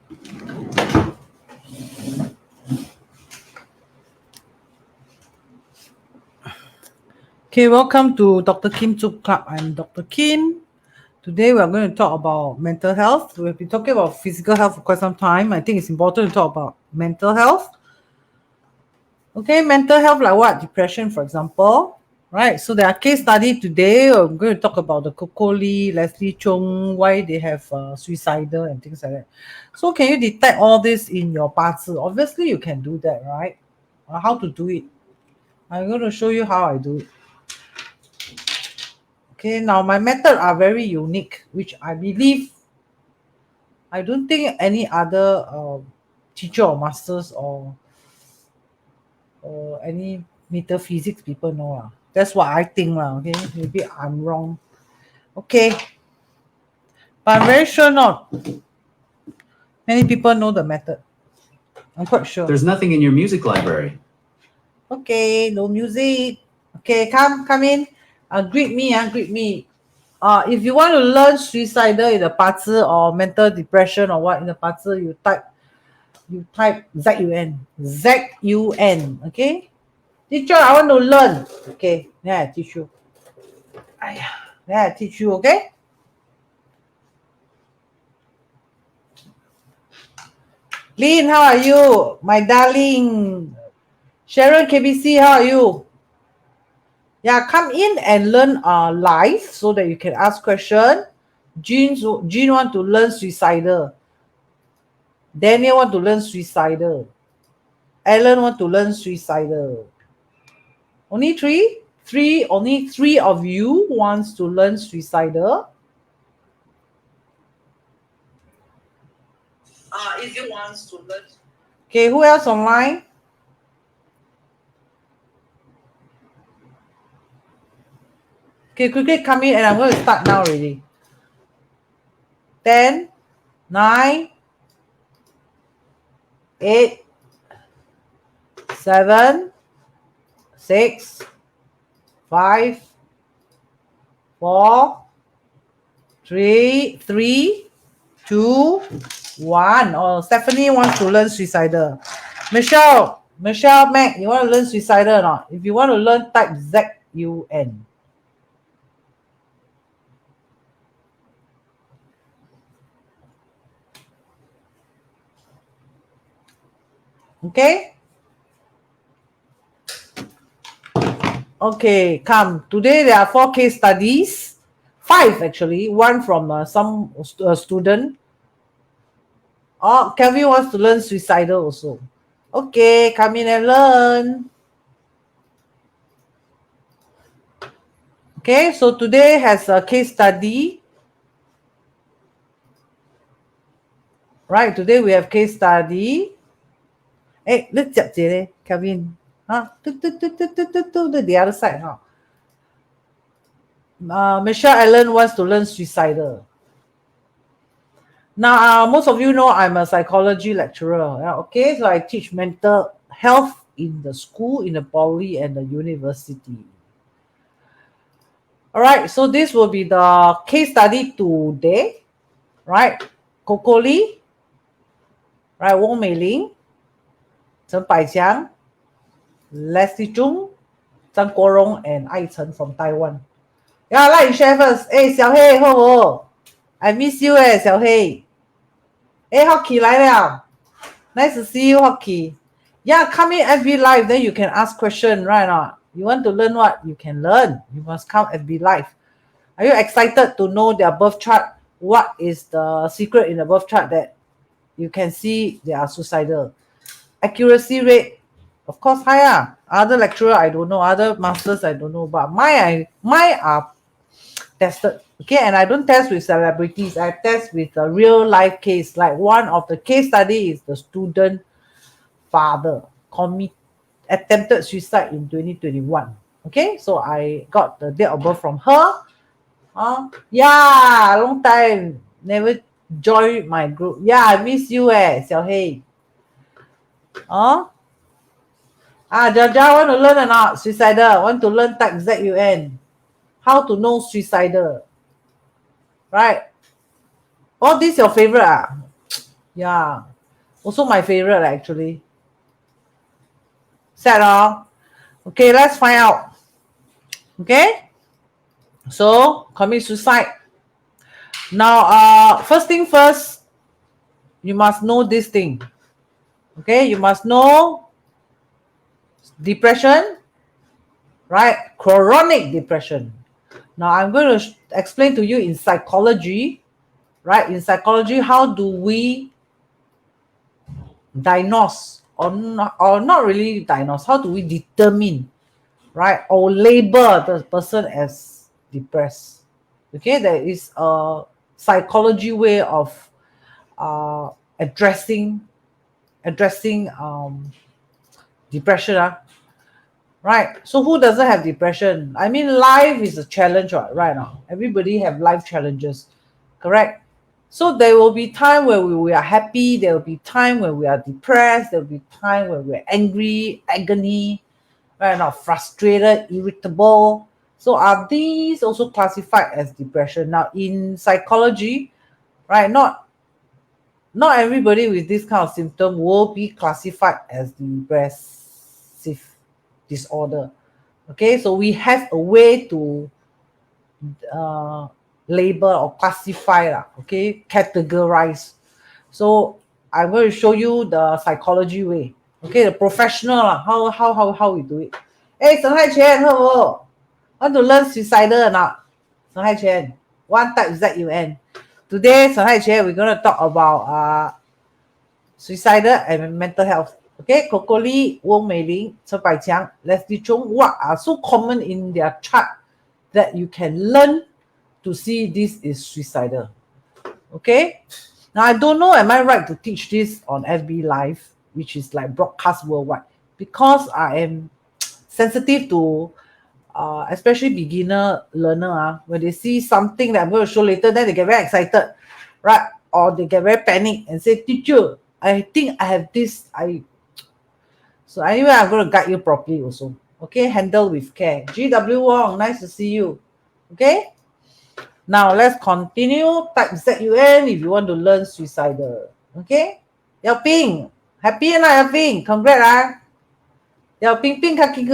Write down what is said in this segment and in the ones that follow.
Okay, welcome to Dr. Kim Zoom Club. I'm Dr. Kim. Today we are going to talk about mental health. We've been talking about physical health for quite some time. I think it's important to talk about mental health. Okay, mental health like what? Depression, for example. Right, so there are case study today. I'm going to talk about the Coco Lee, Leslie Chung, why they have suicidal and things like that. So can you detect all this in your Bazi? Obviously you can do that, right? How to do it? I'm going to show you how I do it. Okay, now my method are very unique, which I believe I don't think any other teacher or masters or any metaphysics people know. That's what I think. Okay, maybe I'm wrong. Okay, but I'm very sure not many people know the method. I'm quite sure. There's nothing in your music library. Okay, no music. Okay, come in. Greet me. Greet me. If you want to learn suicidal in the Bazi or mental depression or what in the Bazi, you type ZUN. ZUN. Okay? Teacher, I want to learn. Okay, then I teach you. Then I teach you, okay? Lynn, how are you? My darling. Sharon KBC, how are you? Yeah, come in and learn live so that you can ask question. Jean want to learn suicidal. Daniel want to learn suicidal. Alan want to learn suicidal. Only three? Only three of you wants to learn suicidal. If you wants to learn. Okay, who else online? Okay, quickly come in and I'm going to start now already. 10, 9, 8, 7, 6, 5, 4, 3, 2, 1. Oh, Stephanie wants to learn suicidal. Michelle, Mac, you want to learn suicidal or not? If you want to learn, type ZUN. Okay? Okay, come. Today there are 4 case studies. 5 actually. One from some student. Oh, Kevin wants to learn suicidal also. Okay, come in and learn. Okay, so today has a case study. Right, today we have case study. Hey, let's chat Kevin. Huh? The other side, huh? Michelle Allen wants to learn suicidal. Now, most of you know I'm a psychology lecturer. Okay, so I teach mental health in the school, in the poly, and the university. All right, so this will be the case study today, right? Coco Lee, right? Wong Mei Ling, Chen Baixiang, Leslie Chung, Zhang Guorong, and Ai Chen from Taiwan. Yeah, let you share first. Hey, Xiao Hei, hello. I miss you, Xiao Hei. Hey, Hockey 来了. Nice to see you, Hockey. Yeah, come in FB Live, then you can ask question, right or not? You want to learn what? You can learn. You must come FB Live. Are you excited to know their birth chart? What is the secret in the birth chart that you can see they are suicidal? Accuracy rate, of course, higher. Other lecturer, I don't know. Other masters, I don't know. But mine are tested. Okay, and I don't test with celebrities. I test with a real life case. Like one of the case study is the student father attempted suicide in 2021. Okay, so I got the date of birth from her. Yeah, long time never joined my group. Yeah, I miss you, Xiao Hei. Jaja want to learn or not? Suicidal. Want to learn type ZUN. How to know suicidal. Right? All this your favorite. Yeah. Also my favorite actually. Sad, huh? Okay, let's find out. Okay? So, commit suicide. Now, first thing first, you must know this thing. Okay? You must know depression, right? Chronic depression. Now, I'm going to explain to you in psychology, right? In psychology, how do we diagnose or not really diagnose, how do we determine, right, or label the person as depressed? Okay, there is a psychology way of uh, addressing depression, right? So who doesn't have depression? I mean, life is a challenge, right now. Everybody have life challenges, correct? So there will be time where we are happy, there will be time when we are depressed, there will be time when we're angry, agony, right now, frustrated, irritable. So are these also classified as depression? Now in psychology, right, not everybody with this kind of symptom will be classified as depressive disorder. Okay, so we have a way to uh, label or classify, okay, categorize. So I'm going to show you the psychology way, okay, the professional, how we do it. Hey, Seng Hai Chen, hello. Want to learn suicidal or not? Seng Hai Chen, one type ZUN. Today, Seng Hai Chen, we're going to talk about suicidal and mental health. Okay, Coco Lee, Wong Mei Ling, Chen Baiqiang, Leslie Chung, what are so common in their chart that you can learn to see this is suicidal. Okay, now I don't know, am I right to teach this on FB Live, which is like broadcast worldwide, because I am sensitive to especially beginner learner, when they see something that I'm going to show later, then they get very excited, right? Or they get very panic and say, teacher, I think I have this. So anyway, I'm going to guide you properly also. Okay, handle with care. GW Wong, nice to see you. Okay, now let's continue. Type ZUN if you want to learn suicidal. Okay, Yao Ping, happy or not, Yao Ping? Congrats, Yao Ping Ping Kaki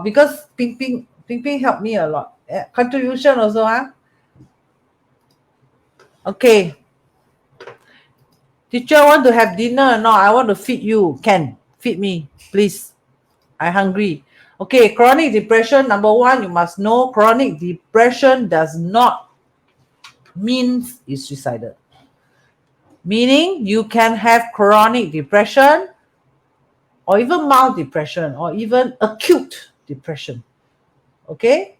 because Ping helped me a lot. Contribution also, Okay. Teacher, want to have dinner or not? I want to feed you. Can feed me, please. I'm hungry. Okay, chronic depression. Number one, you must know chronic depression does not mean it's suicidal. Meaning you can have chronic depression or even mild depression or even acute depression. Okay?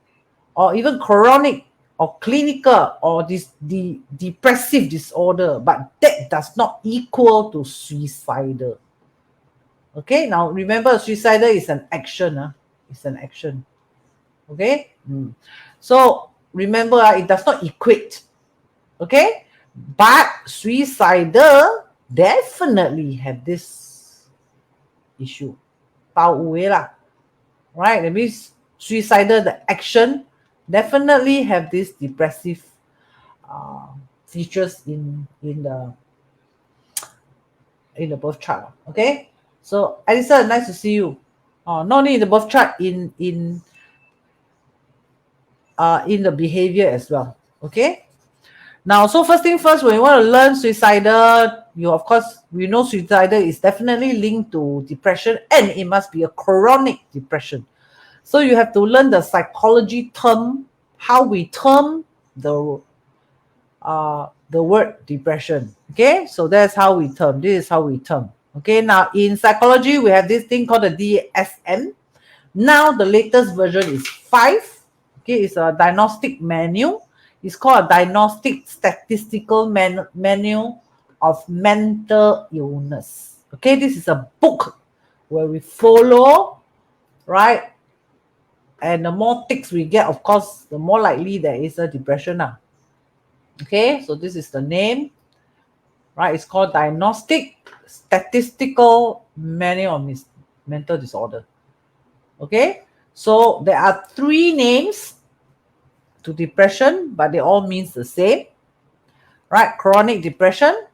Or even chronic or clinical or the depressive disorder, but that does not equal to suicidal. Okay, now remember, suicidal is an action. It's an action. Okay, so remember, it does not equate. Okay, but suicidal definitely have this issue. Right? That means suicidal, the action, definitely have this depressive features in the birth chart. Okay, so Alison, nice to see you. Not only in the birth chart, in the behavior as well. Okay, now, so first thing first, when you want to learn suicidal, we know suicidal is definitely linked to depression, and it must be a chronic depression. So you have to learn the psychology term, how we term the word depression. Okay, so that's how we term. This is how we term. Okay, now in psychology, we have this thing called the DSM. Now the latest version is 5. Okay, it's a diagnostic manual. It's called a diagnostic statistical manual of mental illness. Okay, this is a book where we follow, right? And the more ticks we get, of course, the more likely there is a depression. Okay, so this is the name, right? It's called Diagnostic Statistical Manual of Mental Disorder. Okay, so there are 3 names to depression, but they all means the same, right? Chronic depression,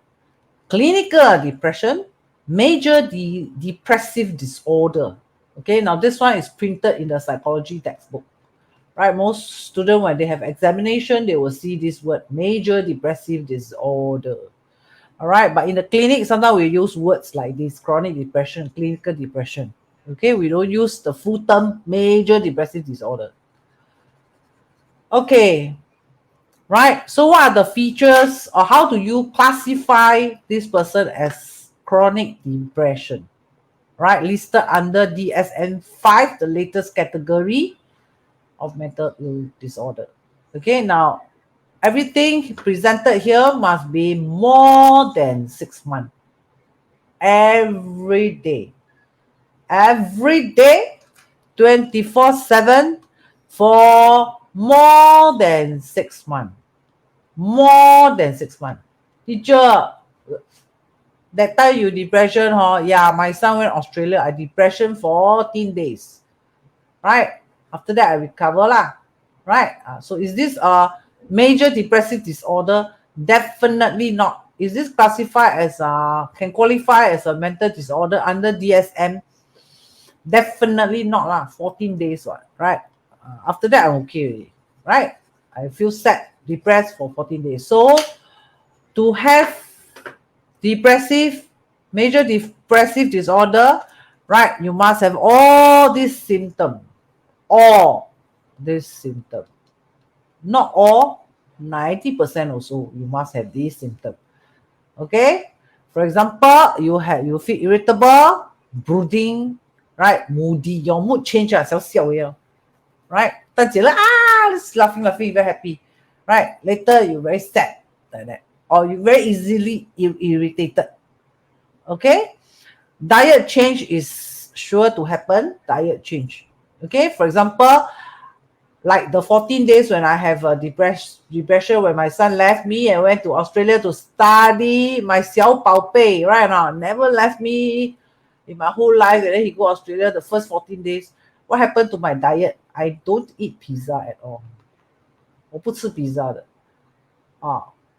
Clinical depression, major depressive disorder. Okay, now this one is printed in the psychology textbook. Right, most students when they have examination, they will see this word, major depressive disorder. All right, but in the clinic, sometimes we use words like this, chronic depression, clinical depression. Okay, we don't use the full term, major depressive disorder. Okay, right, so what are the features, or how do you classify this person as chronic depression? Right, listed under DSM-5, the latest category of mental ill disorder. Okay, now everything presented here must be more than 6 months. Every day, 24/7 for more than 6 months. More than 6 months. Teacher, that time you depression, huh? Yeah, my son went Australia. I depression 14 days. Right? After that, I recover lah. Right? So is this a major depressive disorder? Definitely not. Is this classified as can qualify as a mental disorder under DSM? Definitely not lah. 14 days, right? After that, I'm okay already. Right? I feel sad, depressed for 14 days. So to have major depressive disorder, right, you must have all these symptoms. All these symptoms. Not all, 90% also, you must have these symptoms. Okay? For example, you feel irritable, brooding, right? Moody, your mood change, right? Just laughing, very happy. Right? Later, you're very sad, like that. Or you're very easily irritated. Okay? Diet change is sure to happen. Diet change. Okay? For example, like the 14 days when I have a depression when my son left me and went to Australia to study, my xiao bao bei, right now, never left me in my whole life, and then he go Australia the first 14 days. What happened to my diet? I don't eat pizza at all. 我不吃 pizza 的.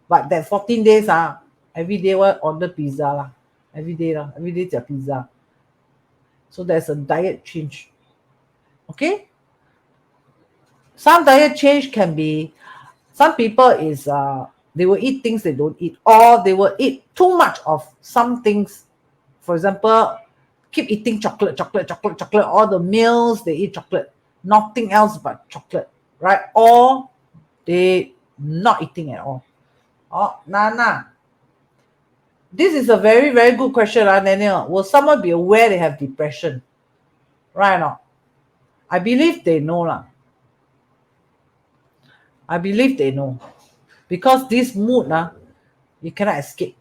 But that 14 days, every day I order pizza lah. Every day 吃 pizza. So there's a diet change. Okay? Some diet change can be, some people is they will eat things they don't eat, or they will eat too much of some things. For example, keep eating chocolate, all the meals they eat chocolate, nothing else but chocolate, right? Or they not eating at all. Nana, this is a very, very good question, Daniel. Will someone be aware they have depression? Right or not? I believe they know lah. I believe they know. Because this mood, you cannot escape.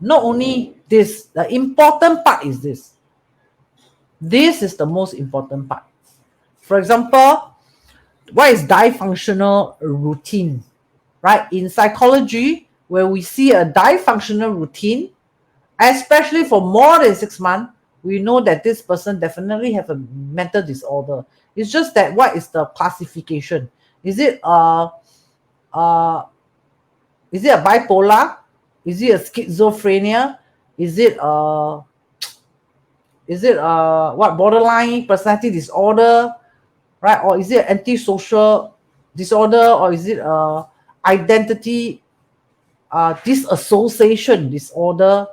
Not only this, the important part is this. This is the most important part. For example, what is dysfunctional routine? Right? In psychology, where we see a dysfunctional routine, especially for more than 6 months, we know that this person definitely have a mental disorder. It's just that what is the classification? Is it a bipolar? Is it a schizophrenia? Is it what, borderline personality disorder, right? Or is it antisocial disorder, or is it identity disassociation disorder,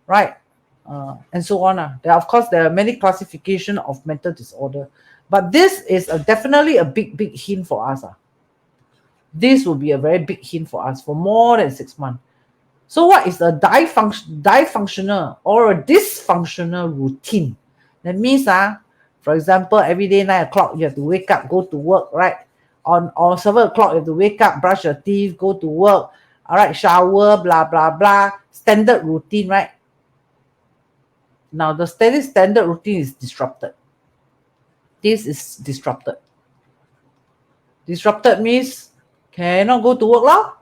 right? And so on. There are many classifications of mental disorder, but this is definitely a big hint for us. This will be a very big hint for us for more than 6 months. So what is a dysfunctional or a dysfunctional routine? That means, for example, every day 9 o'clock you have to wake up, go to work, right? On 7 o'clock you have to wake up, brush your teeth, go to work, all right, shower, blah blah blah, standard routine, right? Now the standard routine is disrupted. This is disrupted. Disrupted means cannot go to work lah.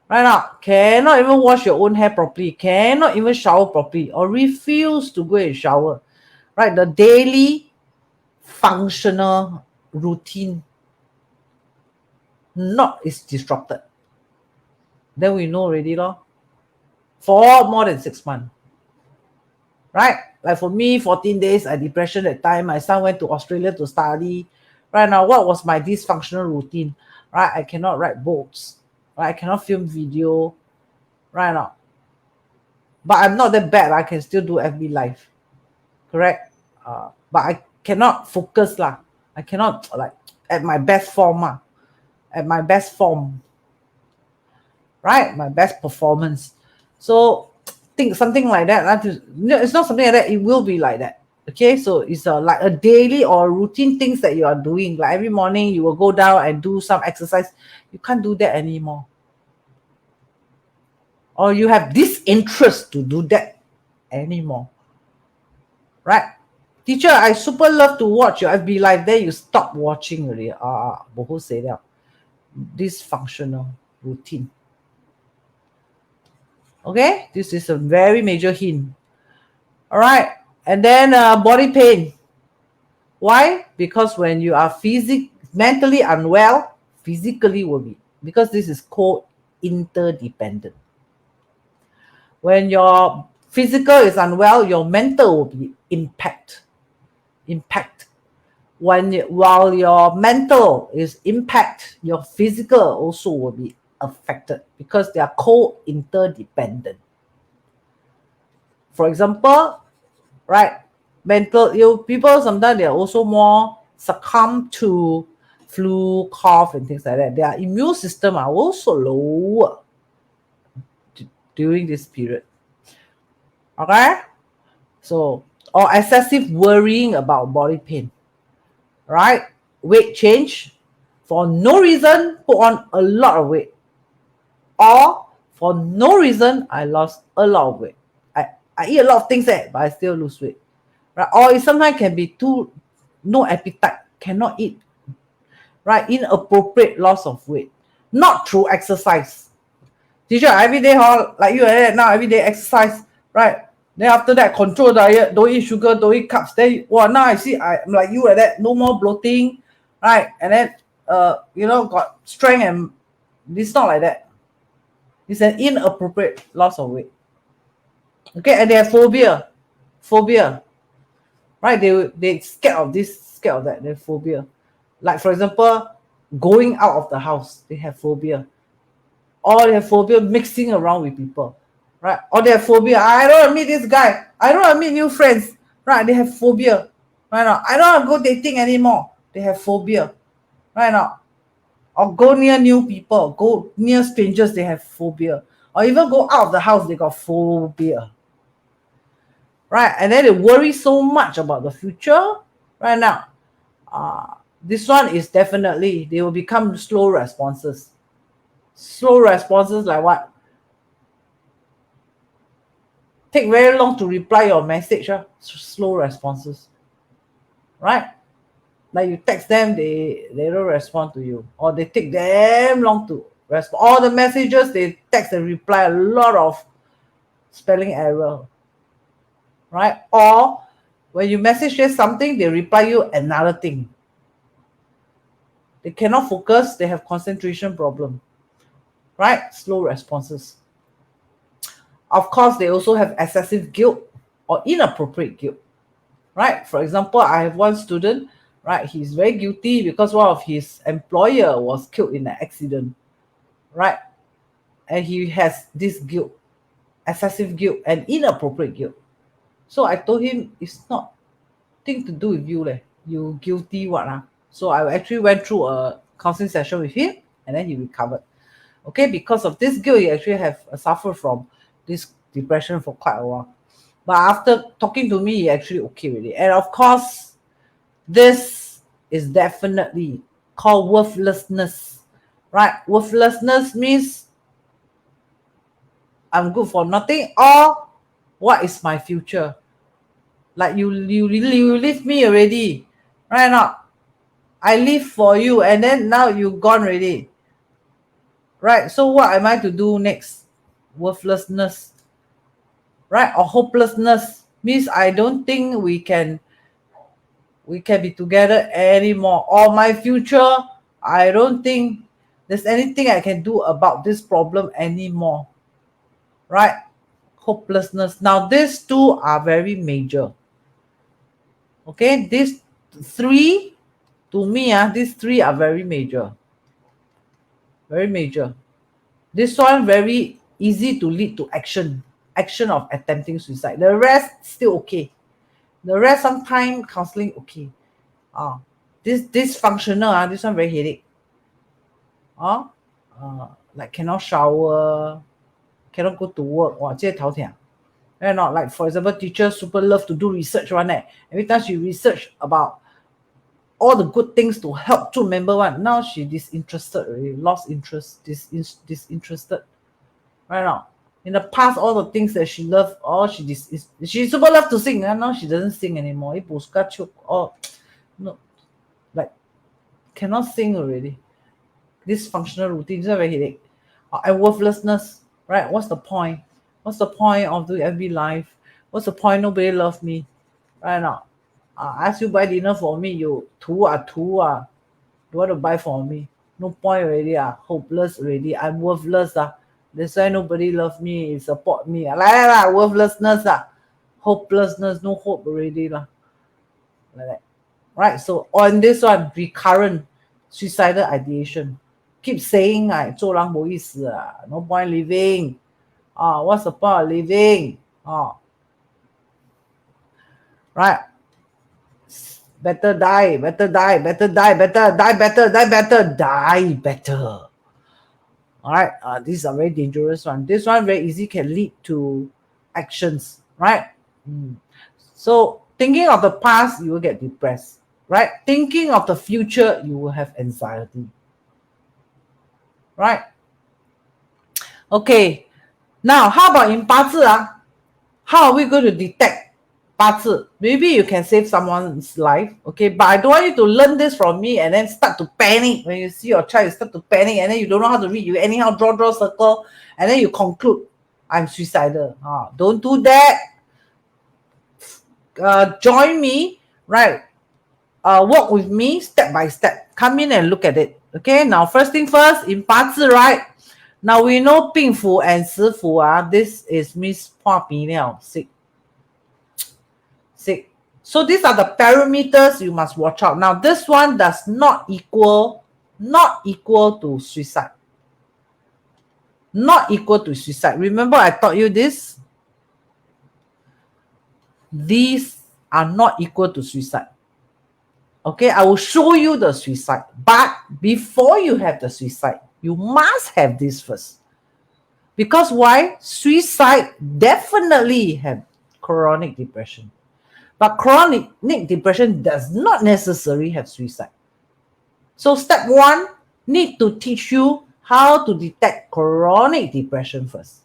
Right now, cannot even wash your own hair properly, cannot even shower properly, or refuse to go and shower. Right? The daily functional routine is disrupted. Then we know already, lor. for more than 6 months. Right? Like for me, 14 days, I depression that time. My son went to Australia to study. Right now, what was my dysfunctional routine? Right? I cannot write books. Right? I cannot film video. Right now. But I'm not that bad. I can still do FB Live. Correct? But I cannot focus lah. I cannot like at my best form. At my best form. Right? My best performance. So think something like that. It's not something like that. It will be like that. Okay, so it's like a daily or routine things that you are doing. Like every morning you will go down and do some exercise. You can't do that anymore. Or you have disinterest to do that anymore. Right? Teacher, I super love to watch your FB Live. Then you stop watching already. Boho say that. Dysfunctional routine. Okay, this is a very major hint. All right, and then body pain. Why? Because when you are mentally unwell, physically will be, because this is called interdependent. When your physical is unwell, your mental will be impact. While your mental is impact, your physical also will be affected because they are co-interdependent. For example, right, mental ill people, sometimes they are also more succumb to flu, cough, and things like that. Their immune system are also lower during this period. Okay? So, or excessive worrying about body pain. Right? Weight change. For no reason, put on a lot of weight. Or for no reason, I lost a lot of weight. I eat a lot of things, but I still lose weight. Right? Or it sometimes can be no appetite, cannot eat. Right? Inappropriate loss of weight. Not through exercise. Teacher, every day, like you now, every day exercise, right? Then after that, control diet, don't eat sugar, don't eat carbs. Then, now I see I'm like you like that, no more bloating, right? And then, got strength, and it's not like that. It's an inappropriate loss of weight. Okay, and they have phobia, right? They scared of this, scared of that. They have phobia. Like for example, going out of the house, they have phobia. Or they have phobia mixing around with people, right? Or they have phobia, I don't want to meet this guy, I don't want to meet new friends, right? They have phobia, right now. I don't want to go dating anymore, they have phobia, right now. Or go near new people, go near strangers, they have phobia. Or even go out of the house, they got phobia, right? And then they worry so much about the future. Right now, this one is definitely, they will become slow responses. Slow responses like what? Take very long to reply your message. Slow responses. Right? Like you text them, they don't respond to you. Or they take damn long to respond. All the messages, they text and reply a lot of spelling error. Right? Or when you message them something, they reply you another thing. They cannot focus, they have concentration problem. Right? Slow responses. Of course, they also have excessive guilt or inappropriate guilt. Right? For example, I have one student, right? He's very guilty because one of his employer was killed in an accident. Right? And he has this guilt, excessive guilt and inappropriate guilt. So I told him, it's not thing to do with you. You guilty what? So I actually went through a counseling session with him and then he recovered. Okay, because of this guilt, he actually have suffered from this depression for quite a while. But after talking to me, he actually okay with it. And of course, this is definitely called worthlessness. Right? Worthlessness means I'm good for nothing, or what is my future? Like you leave me already. Right now, I live for you and then now you gone already. Right? So what am I to do next? Worthlessness. Right? Or hopelessness means I don't think we can be together anymore. Or my future, I don't think there's anything I can do about this problem anymore. Right? hopelessness. Now, these two are very major. Okay, these three, to me, these three are very major. Very major. This one very easy to lead to action of attempting suicide. The rest still okay. The rest sometimes counseling okay. This dysfunctional, this one very headache. Like cannot shower, cannot go to work. Wow, 这些头疼. Right not? Like for example, teachers super love to do research one. Every time she research about all the good things to help to member one. Now she disinterested already, lost interest, disinterested. Right now. In the past, all the things that she loved, she super love to sing. Now she doesn't sing anymore. No, like cannot sing already. Dysfunctional routine, is very headache. And worthlessness, right? What's the point? What's the point of doing every life? What's the point? Nobody loves me. Right now. I ask you buy dinner for me, you don't want to buy for me. No point already. Hopeless already. I'm worthless. That's why nobody loves me, support me. Like worthlessness. Hopelessness, no hope already. Like that. Right? So on this one, recurrent suicidal ideation. Keep saying 做人没意思 no point living. What's the point of living? Right? Better die, better die, better die, better die, better die better. All right, these are very dangerous one. This one very easy can lead to actions, right? So thinking of the past, you will get depressed, right? Thinking of the future, you will have anxiety, right? Okay, now how about in 八字? How are we going to detect 八字? Maybe you can save someone's life, okay? But I don't want you to learn this from me and then start to panic. When you see your child, you start to panic and then you don't know how to read. You anyhow draw circle and then you conclude, I'm suicidal. Don't do that. Join me, right? Walk with me step by step. Come in and look at it. Okay, now first thing first, in 八字, right? Now we know 病符 and 死符, this is means 破病了, sick. So these are the parameters you must watch out. Now this one does not equal to suicide. Not equal to suicide. Remember I taught you this? These are not equal to suicide. Okay, I will show you the suicide. But before you have the suicide, you must have this first. Because why? Suicide definitely have chronic depression. But chronic depression does not necessarily have suicide. So step one, need to teach you how to detect chronic depression first.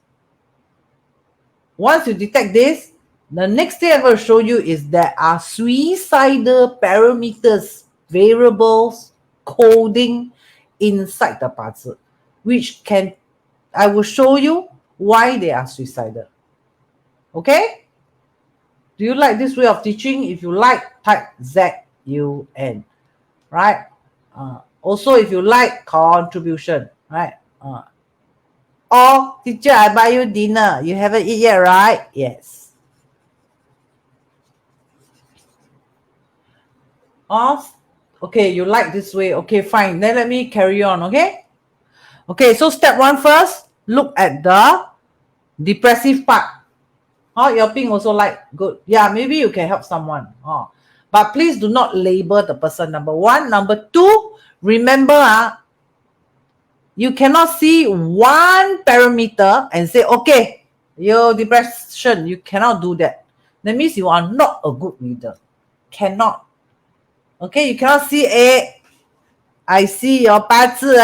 Once you detect this, the next thing I'm going to show you is there are suicidal parameters, variables, coding inside the 八字, which I will show you why they are suicidal. Okay? Do you like this way of teaching? If you like, type ZUN, right? Also, if you like, contribution, right? Teacher, I buy you dinner. You haven't eaten yet, right? Yes. Okay, you like this way. Okay, fine. Then let me carry on, okay? Okay, so step one first, look at the depressive part. Your ping also like, good. Yeah, maybe you can help someone. But please do not label the person, number one. Number two, remember, you cannot see one parameter and say, okay, your depression, you cannot do that. That means you are not a good reader. Cannot. Okay, you cannot see, I see your 八字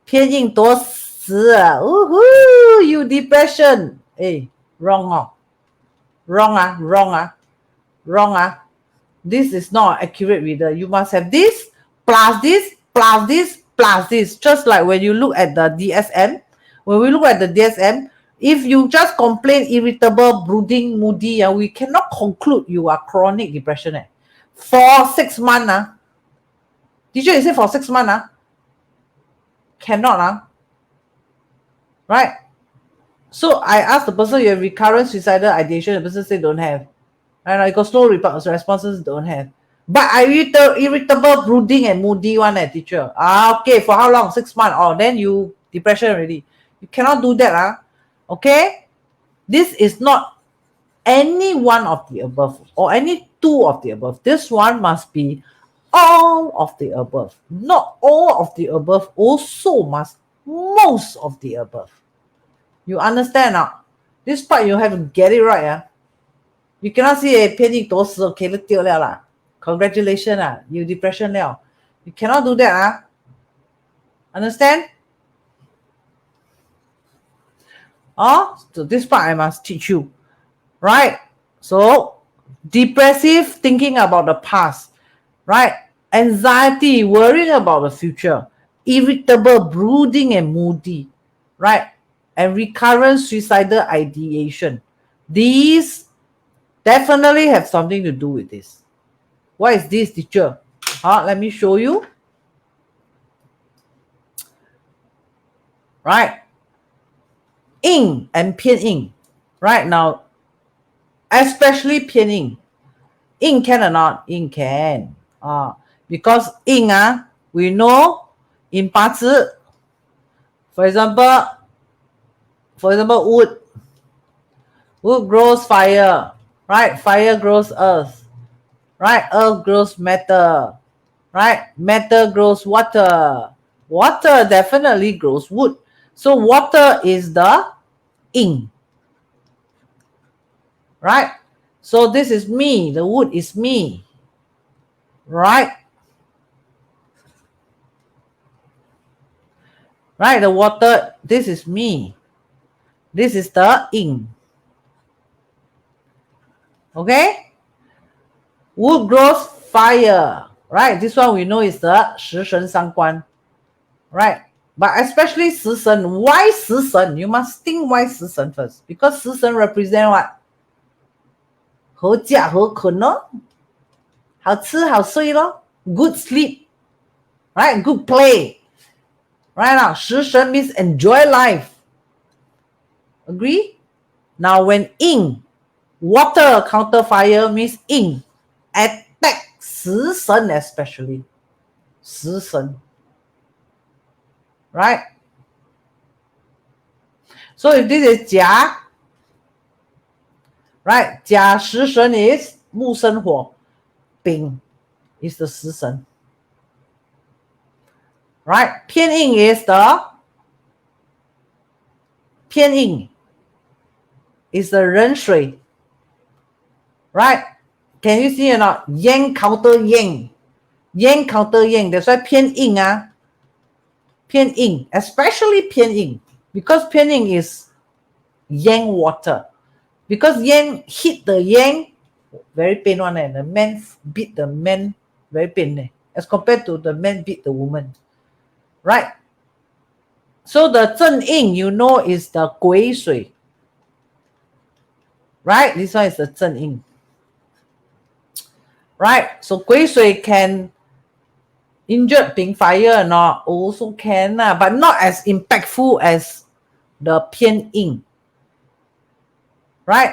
偏硬多死woohoo, you depression. Wrong. Wrong. This is not an accurate reader. You must have this, plus this, plus this, plus this. Just like when you look at the DSM. When we look at the DSM, if you just complain irritable, brooding, moody, we cannot conclude you are chronic depression. For 6 months. Teacher, you say for 6 months. Cannot. Right? So I asked the person, you have recurrent suicidal ideation. The person said don't have. And I got no responses, don't have. But I irritable, brooding, and moody one, teacher. Okay, for how long? 6 months. Oh, then you depression already. You cannot do that, okay? This is not any one of the above or any two of the above. This one must be all of the above. Not all of the above, also must most of the above. You understand now? This part you have to get it right. You cannot say 偏硬多时 okay 了丢了啦。Congratulations you depression 了。You cannot do that Understand? So this part I must teach you. Right? So depressive thinking about the past. Right? Anxiety, worrying about the future. Irritable, brooding and moody. Right? And recurrent suicidal ideation. These definitely have something to do with this. What is this, teacher? Let me show you. Right? Ing and 偏硬. Right now, especially 偏硬. Ing can or not? Ing can. Because ing, we know in 八字, for example, wood grows fire, right? Fire grows earth, right? Earth grows metal, right? Metal grows water. Water definitely grows wood. So water is the ing, right? So this is me. The wood is me, right? Right? The water, this is me. This is the ing. Okay? Wood grows fire, right? This one we know is the 食神相关, right? But especially 食神. Why 食神? You must think why 食神 first. Because 食神 represent what? 好吃好困咯，好吃好睡咯， good sleep, right? Good play, right? Now 食神 means enjoy life. Agree? Now when ing, water counter fire means ing, attack 食神 especially. 食神. Right? So if this is 甲, right? 甲食神 is 木生火, 丙 is the 食神. Right? 偏硬 is the 偏硬 is the 壬水. Right? Can you see or not? Yang counter yang. Yang counter yang. That's why 偏硬偏硬, especially 偏硬, because 偏硬 is yang water. Because yang hit the yang, very pain one. The man beat the man, very pain. As compared to the man beat the woman. Right? So the 正硬, you know, is the 癸水. Right? This one is the 正硬. Right? So 癸水 can injured being fire or not, also can, but not as impactful as the 偏硬. Right?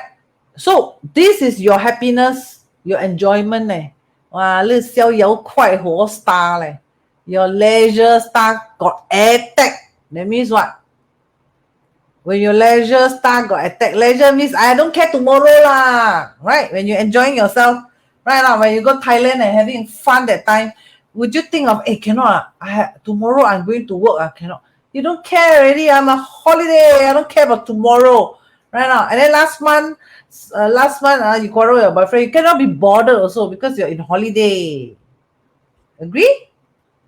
So this is your happiness, your enjoyment. Wow, 逍遥快活 star. Your leisure star got attack. That means what? When your leisure star got attack, leisure means I don't care tomorrow lah. Right? When you're enjoying yourself, right now, when you go Thailand and having fun that time, would you think of, cannot, tomorrow I'm going to work, cannot. You don't care already, I'm a holiday, I don't care about tomorrow. Right now. And then last month, you quarrel with your boyfriend, you cannot be bothered also because you're in holiday. Agree?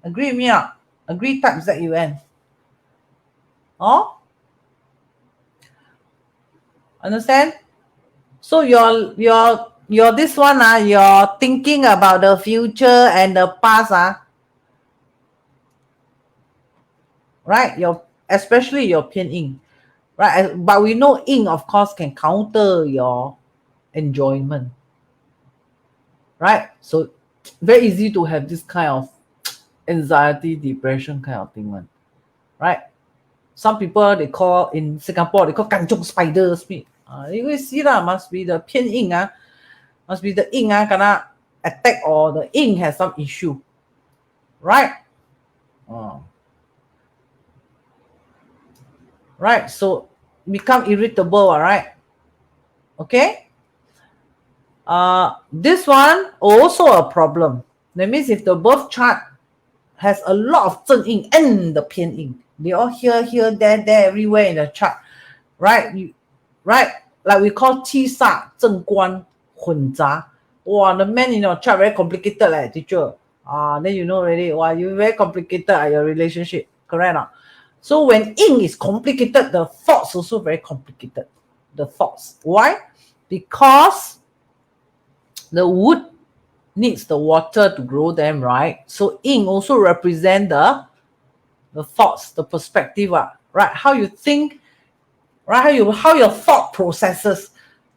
Agree with me or not? Agree type ZUN. Understand? So your this one, you're thinking about the future and the past, right? Especially your 偏硬, right? But we know ing, of course, can counter your enjoyment, right? So very easy to have this kind of anxiety, depression kind of thing, right? some people they call in Singapore they call kanchong spiders. You will see that must be the 偏硬 must be the ink gonna attack or the ink has some issue, right? Right, so become irritable, all right? Okay. This one also a problem. That means if the birth chart has a lot of 正印 and the 偏印, they all here, there, everywhere in the chart, right? Right, like we call 七煞正官混杂. Wow, the man in your chart very complicated, like teacher. Then you know already. Wow, you very complicated at your relationship, correct or not? So when yin is complicated, the thoughts also very complicated. The thoughts. Why? Because the wood needs the water to grow them, right? So yin also represent the thoughts, the perspective, right? How you think, right? How your thought processes,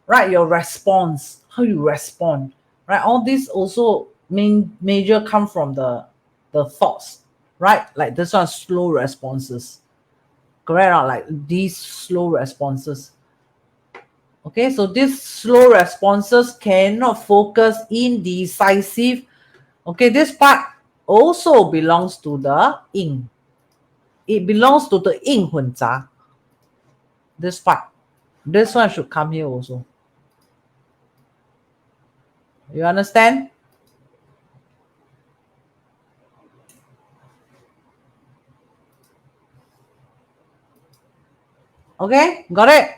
right? Your response, how you respond, right? All this also major come from the thoughts, right? Like this one, slow responses, correct? Like these slow responses. Okay, so these slow responses cannot focus, indecisive. Okay, this part also belongs to the yin. It belongs to the yin 混杂. This part, this one should come here also. You understand? Okay, got it?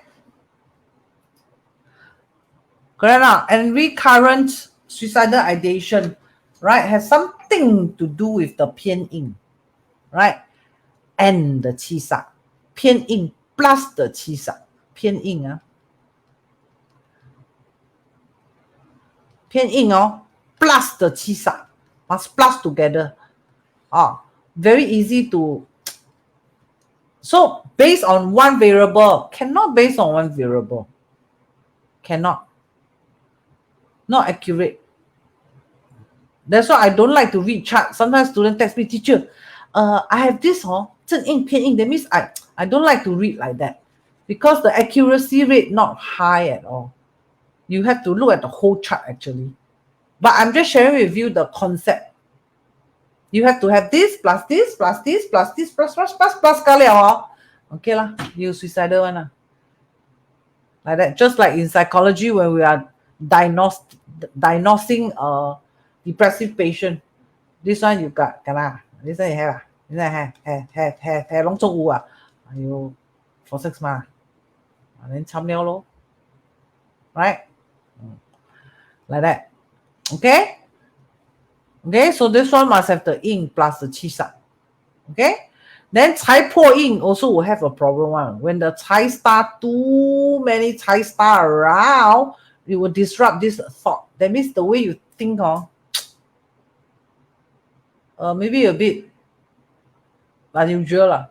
Correct now. And recurrent suicidal ideation, right, has something to do with the 偏印, right? And the 七煞. 偏印 plus the 七煞. 偏印偏印plus the 七煞. Must plus together. Very easy to. So based on one variable, cannot based on one variable. Cannot. Not accurate. That's why I don't like to read chart. Sometimes students text me, teacher, I have this 正印偏印. That means I don't like to read like that because the accuracy rate not high at all. You have to look at the whole chart actually. But I'm just sharing with you the concept. You have to have this plus this plus this plus this plus kali. Okay lah, you suicidal one lah. Like that. Just like in psychology when we are diagnosing a depressive patient. This one you got, this one you have, this one have long zhong wu you for 6 months. Then 参了咯. Right? Like that. Okay? Okay, so this one must have the yin plus the 七煞. Okay? Then 财破印 also will have a problem one. When the 财 star, too many 财 star around, it will disrupt this thought. That means the way you think, maybe a bit unusual lah.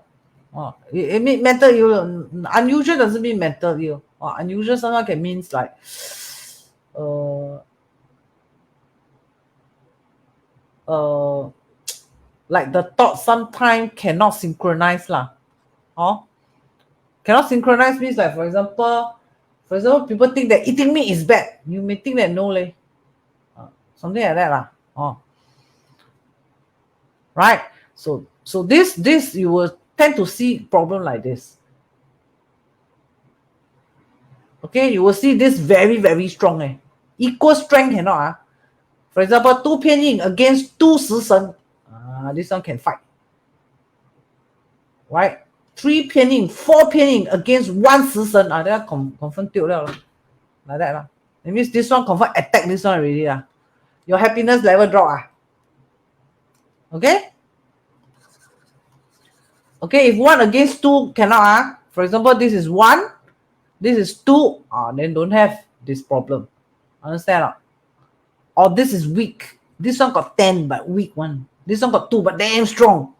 It mean mental ill. Unusual doesn't mean mental ill. Unusual sometimes can means like like the thoughts sometimes cannot synchronize lah. Cannot synchronize means like for example, people think that eating meat is bad. You may think that no leh. Something like that lah. Right? So this you will tend to see problem like this. Okay, you will see this very, very strong. Equal strength cannot. For example, 2 偏印 against 2 食神. This one can fight. Right? 3 偏印, 4 偏印 against 1食神. That confirm 丢了 like that lah. It means this one confirm attack this one already lah. Your happiness level drop. Okay? Okay, if 1 against 2 cannot. For example, this is 1, this is 2. Then don't have this problem. Understand? Or this is weak. This one got 10 but weak one. This one got 2 but damn strong.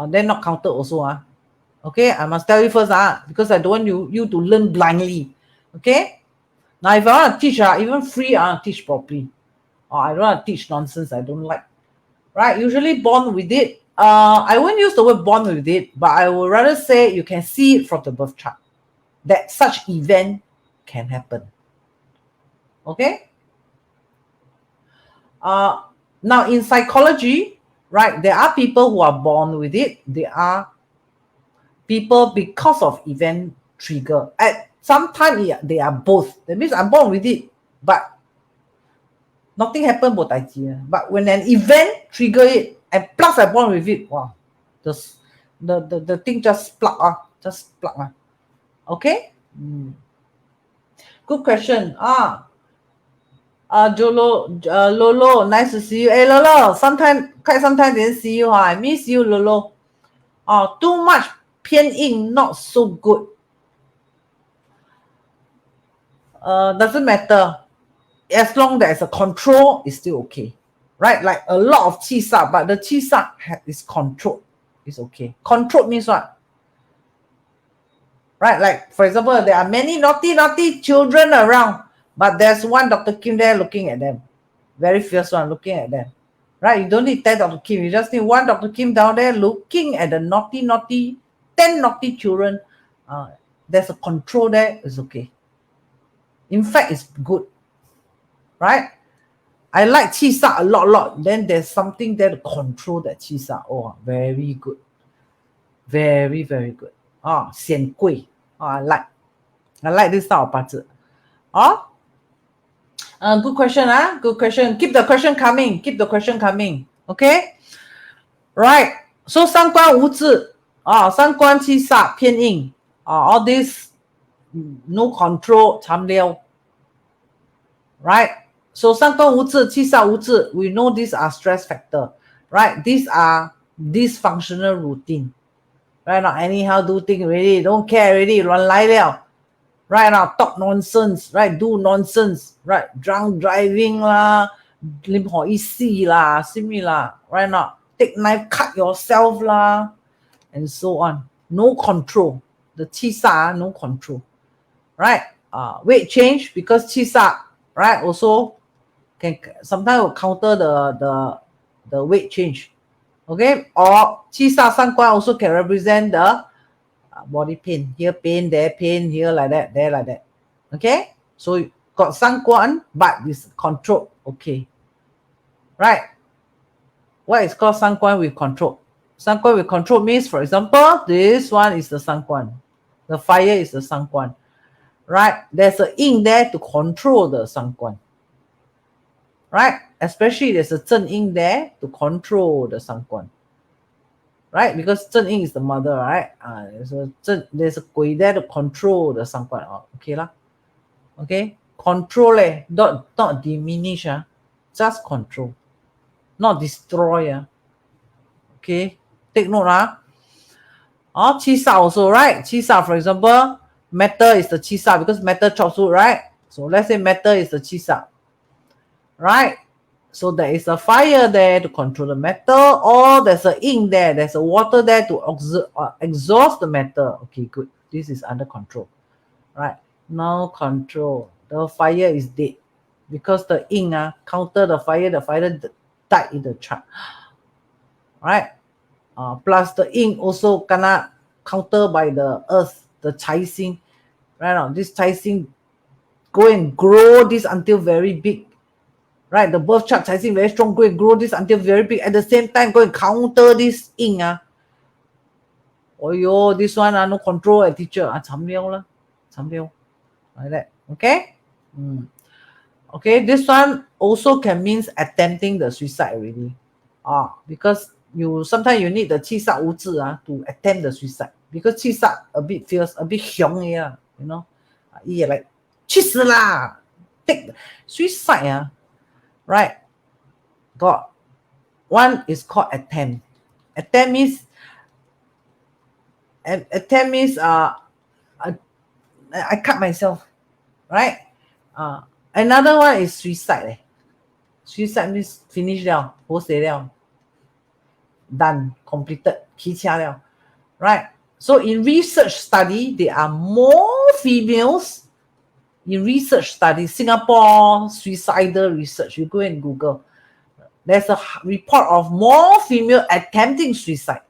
Then not counted also. Okay, I must tell you first because I don't want you to learn blindly. Okay? Now if I want to teach, even free, I teach properly. I don't want to teach nonsense I don't like. Right? Usually born with it, I won't use the word born with it, but I would rather say you can see it from the birth chart that such event can happen. Okay. Now in psychology, right, there are people who are born with it. There are people because of event trigger. At some time, they are both. That means I'm born with it, but nothing happened. But when an event trigger it, and plus I'm born with it, wow, just the thing just plug. Okay. Good question. Lolo, nice to see you. Hey, Lolo, quite sometime didn't see you. I miss you, Lolo. Too much 偏硬, not so good. Doesn't matter. As long as a control is still okay. Right? Like a lot of 气煞, but the 气煞is controlled. It's okay. Controlled means what? Right? Like, for example, there are many naughty children around, but there's one Dr. Kim there looking at them. Very fierce one looking at them. Right? You don't need 10 Dr. Kim. You just need one Dr. Kim down there looking at the naughty, 10 naughty children. There's a control there. It's okay. In fact, it's good. Right? I like 气煞 a lot. Then there's something there to control that 气煞. Oh, very good. Very, very good. 显贵. I like this type of 八字. Good question. Good question. Keep the question coming. Okay? Right. So 三官无治. 三官七煞偏硬. All this no control 残留. Right? So 三官无治, 七煞无治. We know these are stress factor. Right? These are dysfunctional routine. Right now, anyhow do things already, don't care already, 乱来了. Right now, talk nonsense, right? Do nonsense, right? Drunk driving lah, 啉好意思啦, simi lah. Right now, take knife, cut yourself lah, and so on. No control. The 七煞, no control. Right? Weight change because 七煞, right? Also can sometimes will counter the weight change. Okay, or 七煞三官 also can represent the body pain. Here pain, there pain, here like that, there like that. Okay, so got 三官, but this control. Okay, right? What is called 三官 with control? 三官 with control means, for example, this one is the 三官. The fire is the 三官. Right? There's a yin there to control the 三官. Right? Especially there's a 正印 there to control the 三官. Right? Because 正印 is the mother, right? There's a 鬼 there to control the 三官. Okay lah. Okay? Control not diminish. Just control. Not destroy. Okay? Take note. 七煞 also, right? 七煞, for example, metal is the 七煞because metal chops wood, right? So let's say metal is the 七煞. Right? So there is a fire there to control the metal, or there's a ink there, there's a water there to exhaust the metal. Okay, good. This is under control. Right? Now control. The fire is dead. Because the ink counter the fire died in the chart. Right? Plus the ink also cannot counter by the earth, the Chai Xing. Right now, this Chai Xing go and grow this until very big. Right, the birth chart Chai Xing very strong, go and grow this until very big. At the same time, go and counter this ink. Oh yo, this one no control a teacher. 惨了. Like that. Okay? Okay, this one also can means attempting the suicide already. Because sometimes you need the 七煞无治 to attempt the suicide. Because 七煞 a bit fierce, a bit 凶 you know. Like 去死啦. Take suicide. Right? Got one is called attempt. Attempt means I cut myself. Right? Another one is suicide. Suicide means finish 了, 活死了. Done, completed, 起家了. Right? So in research study, there are more females. In research studies, Singapore suicidal research, you go and Google. there's a report of more female attempting suicide